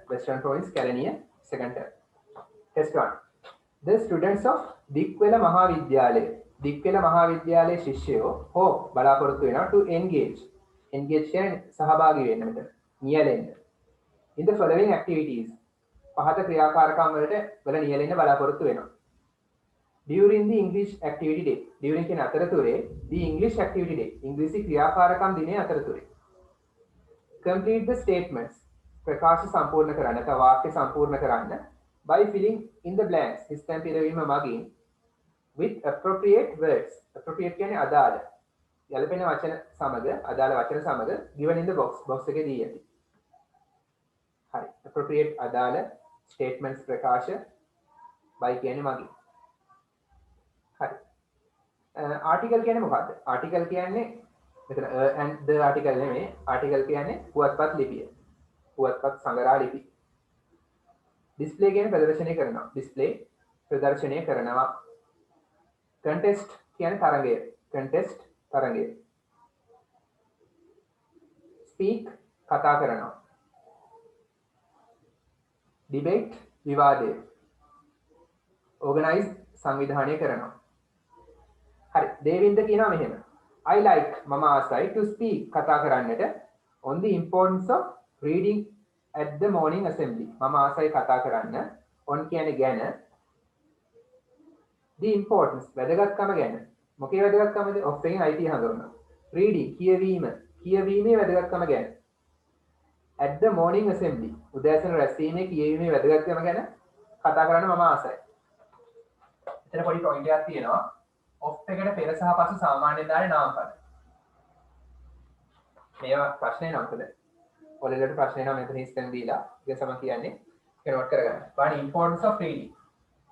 A: Western Province Kalaniya second term. Test 1. The students of Dikwela Mahavidyalaya Dikwela Mahavidyalaya ශිෂ්‍යයෝ හෝ බලාපොරොත්තු වෙනවා to engage කියන්නේ සහභාගී වෙන්න මෙතන නියැලෙන්න in the following activities පහත ක්‍රියාකාරකම් වල නියැලෙන්න බලාපොරොත්තු වෙනවා during the English activity day during කියන අතරතුරේ the English activity day ඉංග්‍රීසි ක්‍රියාකාරකම් දිනේ අතරතුරේ complete the statements ප්‍රකාශ සම්පූර්ණ කරන්න නැත්නම් වාක්‍ය සම්පූර්ණ කරන්න by filling in the blanks හිස්තැන් පිරවීම මගින් with appropriate words appropriate කියන්නේ අදාළ යලපෙන වචන සමග අදාළ වචන සමග given in the box එකේ දී ඇති හරි appropriate අදාළ statements ප්‍රකාශ by කියන්නේ මගින් හරි article කියන්නේ මොකක්ද article කියන්නේ මෙතන and the article නෙමෙයි article කියන්නේ පුවත්පත් ලිපිය පුවත්පත් සංගරා ලිපි display කියන්නේ ප්‍රදර්ශනය කරනවා display ප්‍රදර්ශනය කරනවා contest කියන්නේ තරගය contest තරගය speak කතා කරනවා debate විවාදය organize සංවිධානය කරනවා හරි දේවින්ද කියනවා මෙහෙම I like මම ආසයි to speak කතා කරන්නට on the importance of reading at the morning assembly මම ආසයි කතා කරන්න on කියන්නේ ගැන the importance වැදගත්කම ගැන මොකේ වැදගත්කමද of එකෙන් අයිතිය හඳුන්වනවා reading කියවීමේ වැදගත්කම ගැන at the morning assembly උදෑසන රැස්වීමේ කියවීමේ වැදගත්කම ගැන කතා කරන්න මම ආසයි එතන පොඩි පොයින්ට් එකක් තියෙනවා of එකට පෙර සහ පසු සාමාන්‍ය දානේ නාමපද මේවා ප්‍රශ්නේ නම්කද ඔයාලට ප්‍රශ්නේ නම් මෙතන ඉස්සෙන් දීලා ඒක සම කියන්නේ ඒක නෝට් කරගන්න බලන්න importance of reading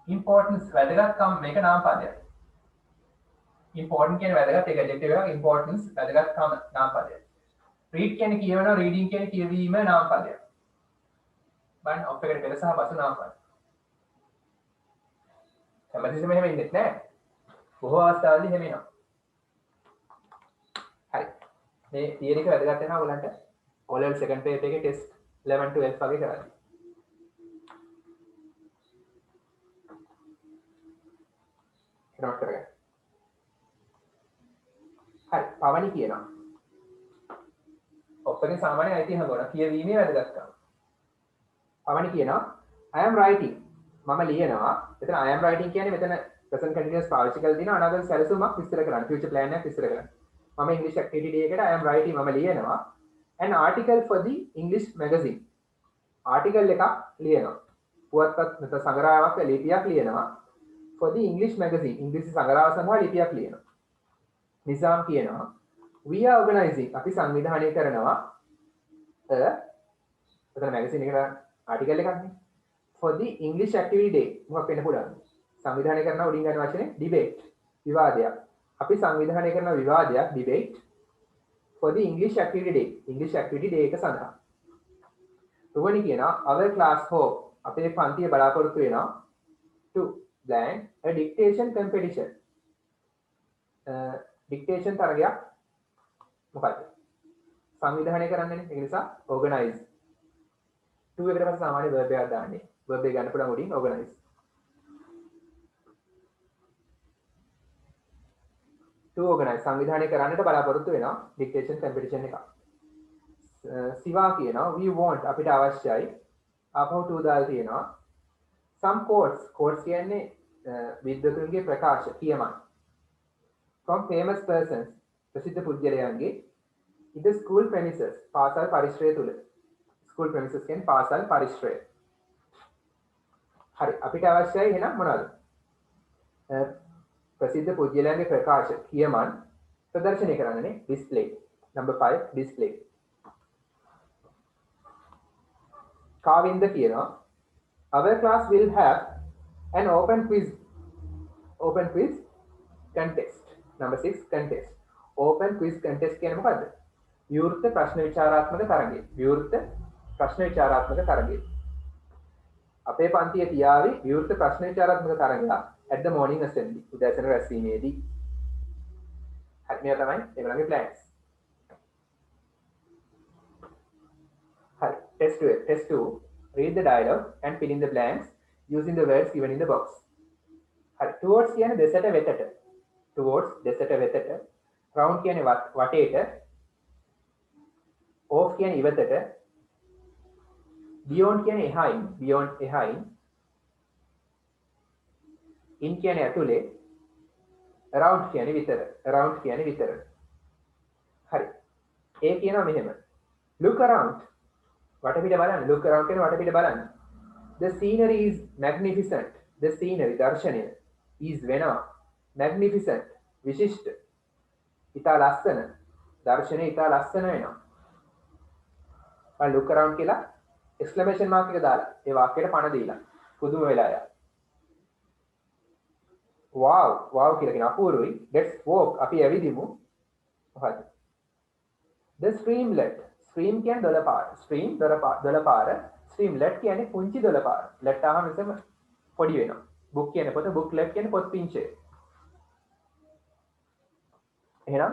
A: importance වැදගත්කම මේක නාමපදයක් important කියන්නේ වැදගත් ඒක adjective එකක් importance වැදගත්කම නාමපදයක් read කියන්නේ කියවනවා reading කියන්නේ කියවීම නාමපදයක් බලන්න of එකට පෙර සහ පසු නාමපද හැමතිස්සෙම එහෙම ඉන්නේ නැහැ බොහෝ අවස්ථාවලදී එහෙම එනවා හරි මේ තියරි එක වැදගත් වෙනවා ඔයගලන්ට O-level second paper එකේ test 11 12 වගේ කරන්නේ නෝට් කරගන්න හරි පවණි කියනවා ඔක්කොගේ සාමාන්‍ය අයිතිය හඳුනන කියවීමේ වැදගත්කම පවණි කියනවා I am writing මම ලියනවා එතන I am writing කියන්නේ මෙතන present continuous පාවිච්චි කරලා දිනවා අනාගත සැලසුමක් විස්තර කරන්න future plan එකක් විස්තර කරන්න මම English activity day එකට I am writing මම ලියනවා an article for the English magazine article එකක් ලියනවා පුවත්පත් නැත්නම් සංග්‍රහයක් ලිපියක් ලියනවා for the English magazine ඉංග්‍රීසි සංග්‍රහය සඳහා ලිපියක් ලියනවා නිසාම් කියනවා we are organizing අපි සංවිධානය කරනවා එතන magazine එකට article එකක් නේ for the English activity day මොකක් වෙන්න පුළුවන්ද සංවිධානය කරන උඩින් ගන්න වචනේ debate විවාදයක් අපි සංවිධානය කරන විවාදයක් debate for the English activity day එක සඳහා තුන්වෙනි කියනවා our class hope අපේ පන්තිය බලාපොරොත්තු වෙනවා to blank a dictation competition dictation තරගයක් මොකක්ද සංවිධානය කරන්නනේ ඒ නිසා organize to එකට පස්සේ සාමාන්‍ය verb එකක් දාන්නේ verb එක ගන්න පුළුවන් උඩින් organize to organize සංවිධානය කරන්නට බලාපොරොත්තු වෙනවා dictation competition එක. සිවා කියනවා we want අපිට අවශ්‍යයි. අපහු to දාලා තියෙනවා. some quotes කියන්නේ විද්වතුන්ගේ ප්‍රකාශ කියමන්. from famous persons ප්‍රසිද්ධ පුද්ගලයන්ගේ in the school premises පාසල් පරිශ්‍රය තුල. school premises කියන්නේ පාසල් පරිශ්‍රය. හරි අපිට අවශ්‍යයි එහෙනම් මොනවද? ප්‍රසිද්ධ පුද්ගලයන්ගේ ප්‍රකාශ කියමන් ප්‍රදර්ශනය කරන්නනේ display number 5 display කාවින්ද කියනවා our class will have an open quiz contest Number 6 contest. Open quiz contest කියන්නේ මොකද්ද? විවෘත ප්‍රශ්න විචාරාත්මක තරගය. විවෘත ප්‍රශ්න විචාරාත්මක තරගය. අපේ පන්තියේ තියාවි විවෘත ප්‍රශ්න විචාරාත්මක තරගය at the morning assembly. උදෑසන රැස්වීමේදී. හරි මේවා තමයි ඒගොල්ලන්ගේ plans. Hi, test 2. Read the dialogue and fill in the blanks using the words given in the box. Hi, towards කියන්නේ දෙසට වෙතට. Towards දෙසට වෙතට. Round කියන්නේ වටේට. Off කියන්නේ ඉවතට. Beyond කියන්නේ එහායින්. Beyond එහායින්. In කියන්නේ ඇතුලේ. Around කියන්නේ විතර. Around කියන්නේ විතර. හරි. ඒ කියනවා මෙහෙම. Look around. වටපිට බලන්න. Look around කියන වටපිට බලන්න. The scenery is magnificent. The scenery දර්ශනය is වෙනවා. Magnificent විශිෂ්ට. ඉතා ලස්සන. දර්ශනය ඉතා ලස්සන වෙනවා. look around කියලා exclamation mark එක දාලා ඒ වාක්‍යයට පණ දීලා පුදුම වෙලා යා. wow කියලා කියන අපූර්වයි. Let's walk අපි ඇවිදිමු. මොකද? The streamlet. Stream කියන්නේ දොළ පාර. Stream දොළ පාර. Streamlet කියන්නේ පුංචි දොළ පාර. let ආවම ඉතින් පොඩි වෙනවා. book කියන්නේ පොත, booklet කියන්නේ පොත් පිංචය. එහෙනම්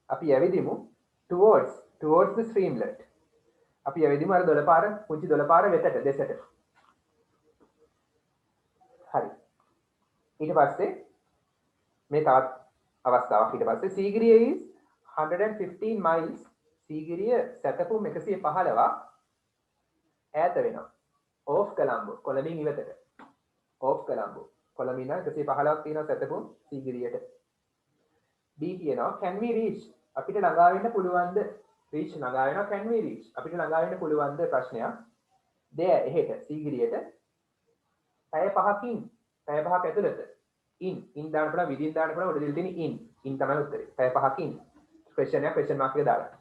A: අපි ඇවිදිමු towards the streamlet. අපි ඇවිදිමු අර දොළ පාර, පුංචි දොළ පාර වෙතට දෙසට. හරි. ඊට පස්සේ මේ තවත් අවස්ථාවක් ඊට පස්සේ සීගිරිය is 115 miles. සීගිරිය සැතපුම් 115ක් ඈත වෙනවා. off Colombo. කොළඹින් ඉවතට. off Colombo. කොළඹින් 115ක් තියෙනවා සැතපුම් සීගිරියට. B කියනවා can we reach? අපිට ළඟා වෙන්න පුළුවන්ද? reach ළඟා වෙනවා can we reach? අපිට ළඟා වෙන්න පුළුවන්ද ප්‍රශ්නයක්. there එහෙට සීගිරියට පැය 5ක් ඇතුළත in දාන්න පුළුවන් within දාන්න පුළුවන් උඩ දෙල් තියෙන in තමයි උත්තරේ. පැය 5ක් question mark එක දාලා.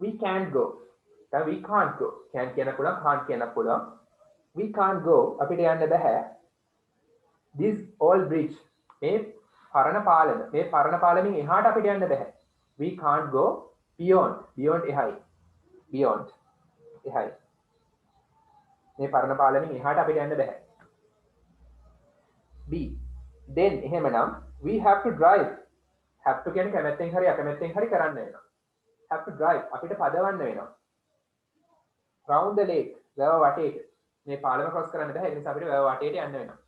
A: we can't go. දැන් we can't go. can කියන්න පුළුවන් can't කියන්න පුළුවන්. we can't go අපිට යන්න බෑ. this old bridge මේ පරණ පාලමෙන් එහාට අපිට යන්න බෑ. we can't go beyond එහායි. beyond එහායි. මේ පරණ පාලමෙන් එහාට අපිට යන්න බෑ. B then එහෙමනම් we have to drive. have to කියන්නේ කැමැත්තෙන් හරි අකමැත්තෙන් හරි කරන්න වෙනවා. have to drive අපිට පදවන්න වෙනවා. round the lake වැව වටේට. මේ පාලම ක්‍රොස් කරන්න බෑ. ඒ නිසා අපිට වැව වටේට යන්න වෙනවා.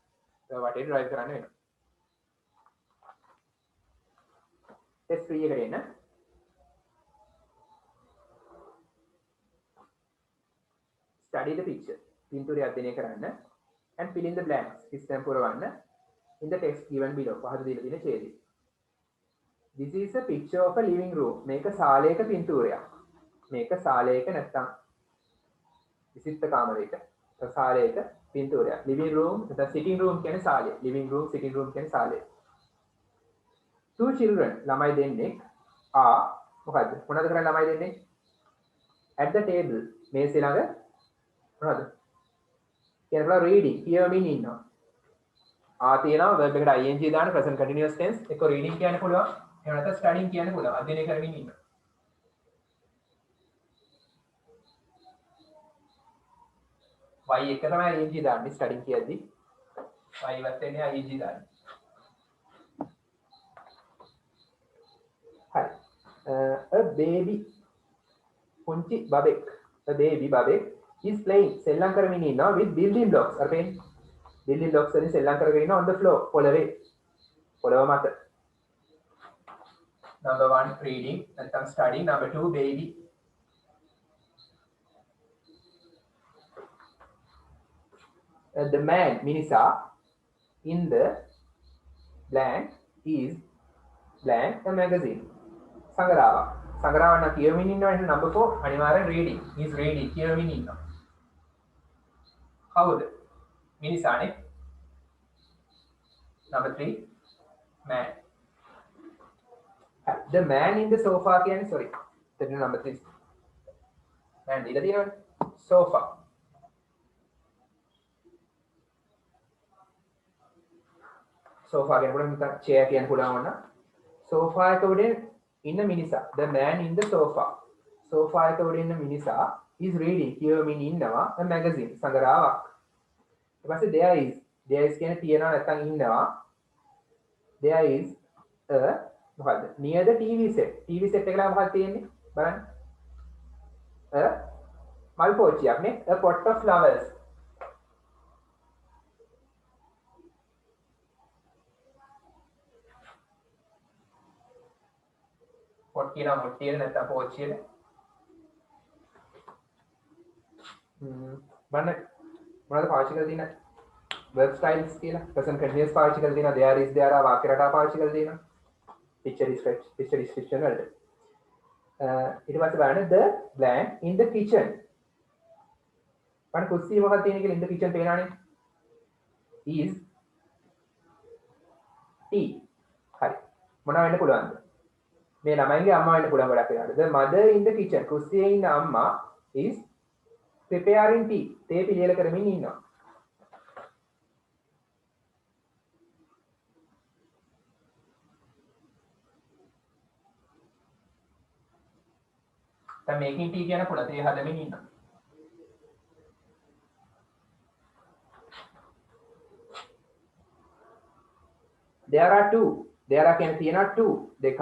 A: වැව වටේට drive කරන්න වෙනවා. test 3 එකට එන්න. study the picture. පින්තූරය අධ්‍යයනය කරන්න and fill in the blanks. හිස්තැන් පුරවන්න in the text given below. පහත දීලා තියෙන ඡේදය. This is a picture of a living room. මේක ශාලයක පින්තූරයක්. මේක ශාලයක නැත්තම් විසිත්ත කාමරයක ශාලයක පින්තූරයක්. living room නැත්නම් sitting room කියන්නේ ශාලය. living room sitting room කියන්නේ ශාලය. two children ළමයි දෙන්නෙක් මොකද්ද? මොනවද කරන්නේ ළමයි දෙන්නෙක්? at the table මේසෙ ළඟ මොනවද? කියනවා reading කියවමින් ඉන්නවා. තියෙනවා verb එකට ing දාන present continuous tense එක reading කියන්න පුළුවන්. එහෙම නැත්නම් studying කියන්න පුළුවන්. අධ්‍යයනය කරමින් ඉන්නවා. y එක තමයි ing දාන්නේ studying කියද්දි. y ඉවත් වෙන්නේ ing දාන්නේ. හරි. a baby පුංචි බබෙක්. a baby බබෙක් is playing සෙල්ලම් කරමින් ඉන්නවා with building blocks. අර පේන්නේ building blocks වලින් සෙල්ලම් කරගෙන ඉන්නවා on the floor පොළවේ. පොළව මත. number 1 reading නැත්නම් studying. number 2 baby. The man මිනිසා in the blank is blank a magazine. සංගරාවක් කියවමින් ඉන්නවා. එහෙනම් number 4 අනිවාර්යෙන් reading is reading කියවමින් ඉන්නවා. කවුද? මිනිසානේ. number 3 man. The man in the sofa කියන්නේ sorry. එතන number 3 man දීලා තියෙනවනේ. sofa. sofa කියන කොට නිකන් chair කියන පුළුවන් වුණා. sofa එක උඩ ඉන්න මිනිසා, the man in the sofa. sofa එක උඩ ඉන්න මිනිසා is reading, කියවමින් ඉන්නවා a magazine, සඟරාවක්. ඊට පස්සේ there is කියන්නේ තියනවා නැත්නම් ඉන්නවා. there is a මොකද්ද near the TV set. TV set එක ළඟ මොකක්ද තියෙන්නේ බලන්න. a මල් පෝච්චියක් නේ, a pot of flowers. pot කියනවා මොට්ටියද නැත්නම් පෝච්චියද? බලන්න මොනවද පාවිච්චි කරලා තියෙන්නේ? verb styles කියලා present continuous පාවිච්චි කරලා තියෙනවා. there is there are වාක්‍ය රටාව පාවිච්චි කරලා තියෙනවා. picture description වලට. ඊට පස්සේ බලන්න the blank in the kitchen. බලන්න කුස්සිය මොකක්ද තියෙන්නේ කියලා in the kitchen පේනවනේ. is tea. හරි. මොනවා වෙන්න පුළුවන්ද? මේ ළමයින්ගේ අම්මා වෙන්න පුළුවන් ගොඩක් වෙලාවට. the mother in the kitchen. කුස්සියේ ඉන්න අම්මා is preparing tea. තේ පිළියෙල කරමින් ඉන්නවා. දැන් මේකින් ටී කියන පොළ තේ හදමින් ඉන්නවා. there are කියන්නේ තියෙනවා two දෙකක්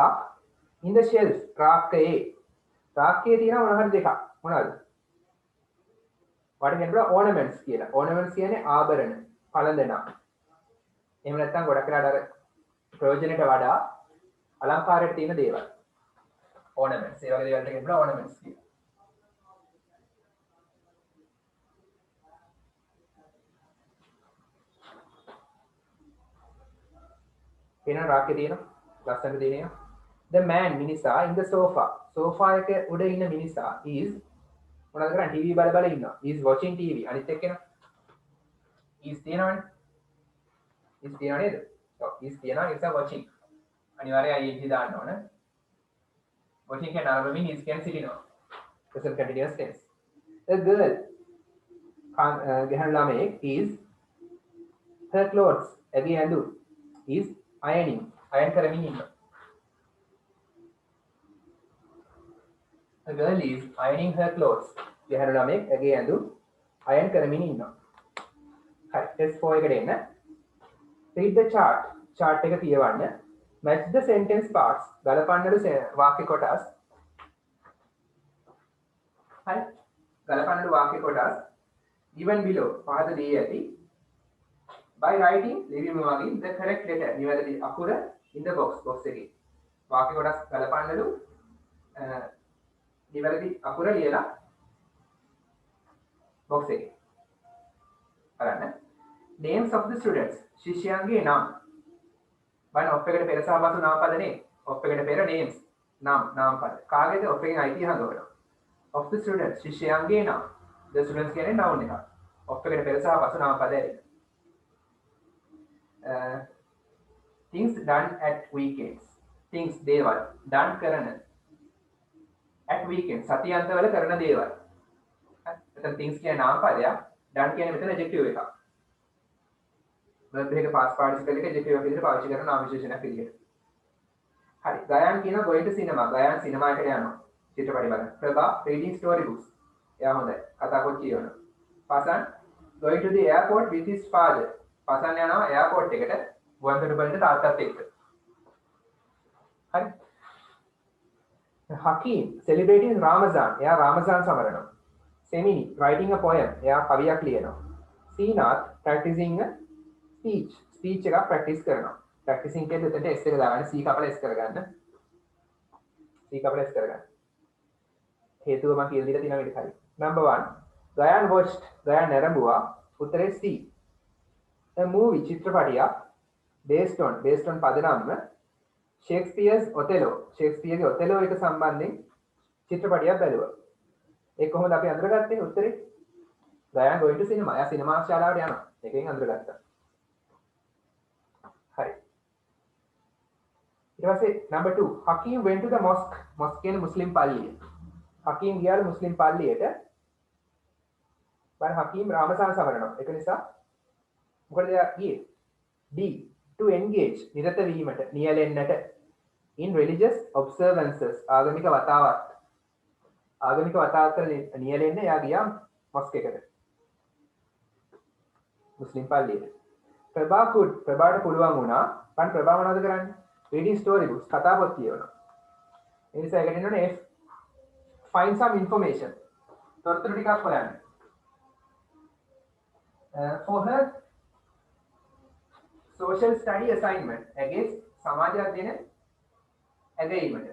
A: in the shelf රාක්කයේ. රාක්කයේ තියෙනවා මොනවා හරි දෙකක්. මොනවද? වාට කියනවා ornaments කියලා. ornaments කියන්නේ ආභරණ, පළඳන. එහෙම නැත්නම් ගොඩක් වෙලාවට අර ප්‍රයෝජනෙට වඩා අලංකාරයට තියෙන දේවල්. ornaments. ඒ වගේ දේවල්ට කියනවා ornaments කියලා. එන රාක්කේ තියෙනවා. ලස්සනට තියෙනවා. the man මිනිසා in the sofa. sofa එක උඩ ඉන්න මිනිසා is මොනවද කරන්නේ? TV බල බල ඉන්නවා. is watching TV. අනිත් එක්කෙනා is තියෙනවනේ. is තියෙනව නේද? is තියෙනවා is watching. අනිවාර්යයෙන් ing දාන්න ඕන. watching කියන අරමුණින් is කියන සිටිනවා. present continuous tense. a girl ගැහණු ළමයෙක් is her clothes. ඇගේ ඇඳුම් is ironing. iron කරමින් ඉන්නවා. a girl is ironing her clothes. ගැහණු ළමයෙක් ඇගේ ඇඳුම් iron කරමින් ඉන්නවා. හරි. test 4 එකට එන්න. read the chart. chart එක කියවන්න. match the sentence parts. ගලපන්නලු වාක්‍ය කොටස්. හරි. ගලපන්නලු වාක්‍ය කොටස් given below පහත දී ඇති by writing ලිවීම වගේ the correct letter නිවැරදි අකුර in the box එකේ. වාක්‍ය කොටස් ගලපන්නලු නිවැරදි අකුර ලියලා box එකේ. බලන්න. names of the students. ශිෂ්‍යයන්ගේ නම්. බලන්න ඔෆ් එකට පෙර සහ පසු නාම පදනේ. ඔෆ් එකට පෙර names නාම පද. කාගේද ඔෆ් එකෙන් අයිති හඳවනවා. of the students ශිෂ්‍යයන්ගේ නම්. the students කියන්නේ noun එක. ඔෆ් එකට පෙර සහ පසු නාම පද ඇති. things done at weekends. things දේවල් done කරන at weekends සතියන්තවල කරන දේවල්. එතන things කියන නාම පදයක්, done කියන්නේ මෙතන adjective එකක්. verb එක past participle එක adjective එකක් විදිහට පාවිච්චි කරන නාම විශේෂණයක් විදිහට. හරි. ගයාන් කියන going to cinema. ගයාන් සිනමා එකට යනවා. චිත්‍රපටි බලන්න. ප්‍රභා reading story books. එයා හොඳයි. කතා පොත් කියවනවා. Pasan going to the airport with his father. Pasan යනවා airport එකට ගුවන්තොටුපළට තාත්තත් එක්ක. හරි. Hakim celebrating Ramazan. එයා Ramazan සමරනවා. Semini writing a poem. එයා කවියක් ලියනවා. Sinath practicing a speech. speech එකක් practice කරනවා. practicing කියන්නේ එතනට s එක දාගන්න c කපලා s කරගන්න. c කපලා s කරගන්න. හේතුව මම කියලා දීලා තියෙනවා මේක හරි. number 1 Gayan watched. ගයාන් නැරඹුවා. උත්තරේ c. a movie චිත්‍රපටයක් based on පදනම Shakespeare's Othello. ෂේක්ස්පියර්ගේ ඔතෙලෝ එක සම්බන්ධයෙන් චිත්‍රපටයක් බැලුවා. ඒක කොහොමද අපි අඳුරගත්තේ උත්තරේ? Gayan going to cinema. එයා සිනමා ශාලාවට යනවා. ඒකෙන් අඳුරගත්තා. හරි. ඊට පස්සේ number 2 Hakim went to the mosque. mosque කියන්නේ මුස්ලිම් පල්ලිය. Hakim ගියාලු මුස්ලිම් පල්ලියට. බලන්න Hakim රාමසාන සමරනවා. ඒක නිසා මොකද එයා ගියේ? D to engage නිරත වීමට නියැලෙන්නට in religious observances ආගමික වතාවත් නියැලෙන්න එයා ගියා මොස්ක් එකට මුස්ලිම් පල්ලියට ප්‍රභාට පුළුවන් වුණා ප්‍රභා මොනවද කරන්නේ reading story books කතා පොත් කියවනවා ඒ නිසා ඒකට එනෝනේ find some information තොරතුරු ටිකක් හොයන්න for her social study assignment against සමාජ අධ්‍යයන ඇගීමට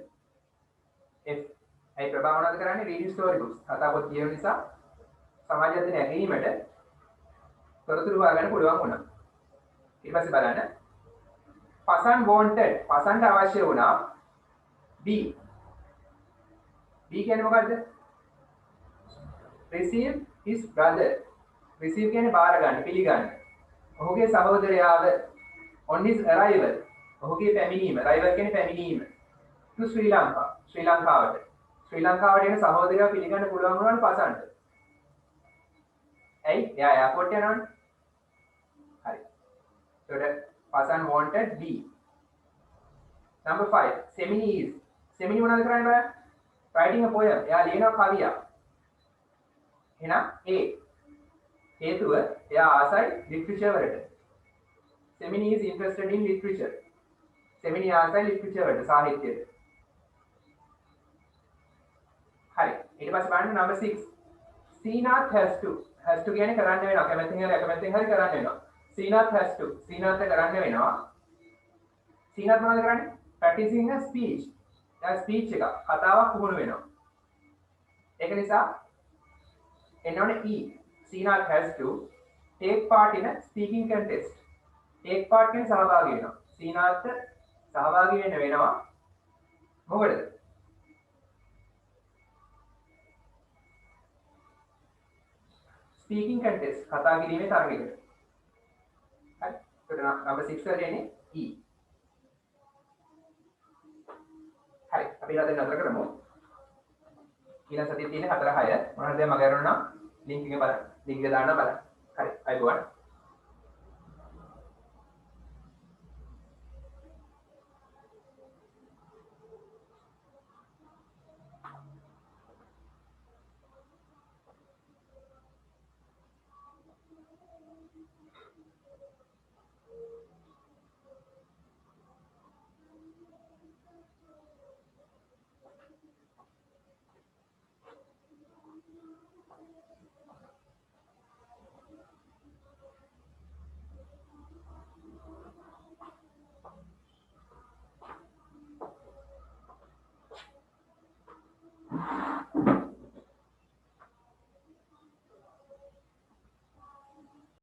A: ඒ ප්‍රභා මොනවද කරන්නේ reading story books කතා පොත් කියවන නිසා සමාජ අධ්‍යයන ඇගීමට තොරතුරු හොයාගන්න පුළුවන් වුණා ඊට පස්සේ බලන්න පසන් wanted පසන්ට අවශ්‍ය වුණා B කියන්නේ මොකද්ද receive his brother receive කියන්නේ බාර ගන්න පිළිගන්න ඔහුගේ සහෝදරයාව on his arrival ඔහුගේ පැමිණීම arrival කියන්නේ පැමිණීම to ශ්‍රී ලංකාවට එන සහෝදරයාව පිළිගන්න පුළුවන් වුණානේ පසන්ට ඇයි එයා එයාපෝට් යනවනේ හරි එතකොට Pasan wanted B number 5 semini මොනවද කරන්නේ බෑ writing a poem එයා ලියනවා කවියක් එහෙනම් A හේතුව එයා ආසයි ලිටරචර් වලට semini is interested in literature semini ආසයි ලිටරචර් වලට සාහිත්‍යයට හරි ඊට පස්සේ බලන්න number 6 Srinath has to කියන්නේ කරන්න වෙනවා කැමැත්තෙන් හරි කරන්න වෙනවා Srinath කරන්න වෙනවා Srinath මොනවද කරන්නේ practicing a speech දැන් ස්පීච් එක කතාවක් පුහුණු වෙනවා ඒක නිසා එනෝනේ E Srinath has to take part in a speaking contest take part කියන්නේ සහභාගී වෙනවා Srinath සහභාගී වෙනවා මොකටද speaking contest කතා කිරීමේ තරගයකට හරි එතකොට number 6 වලදී E හරි අපි ඉතින් නතර කරමු ඊළඟ සතියේ තියෙන 4 6 මොනවද මම අරගෙන නම් ලින්ක් එක බලන්න ලින්ක් එක දාන්න බලන්න හරි අයබෝවන්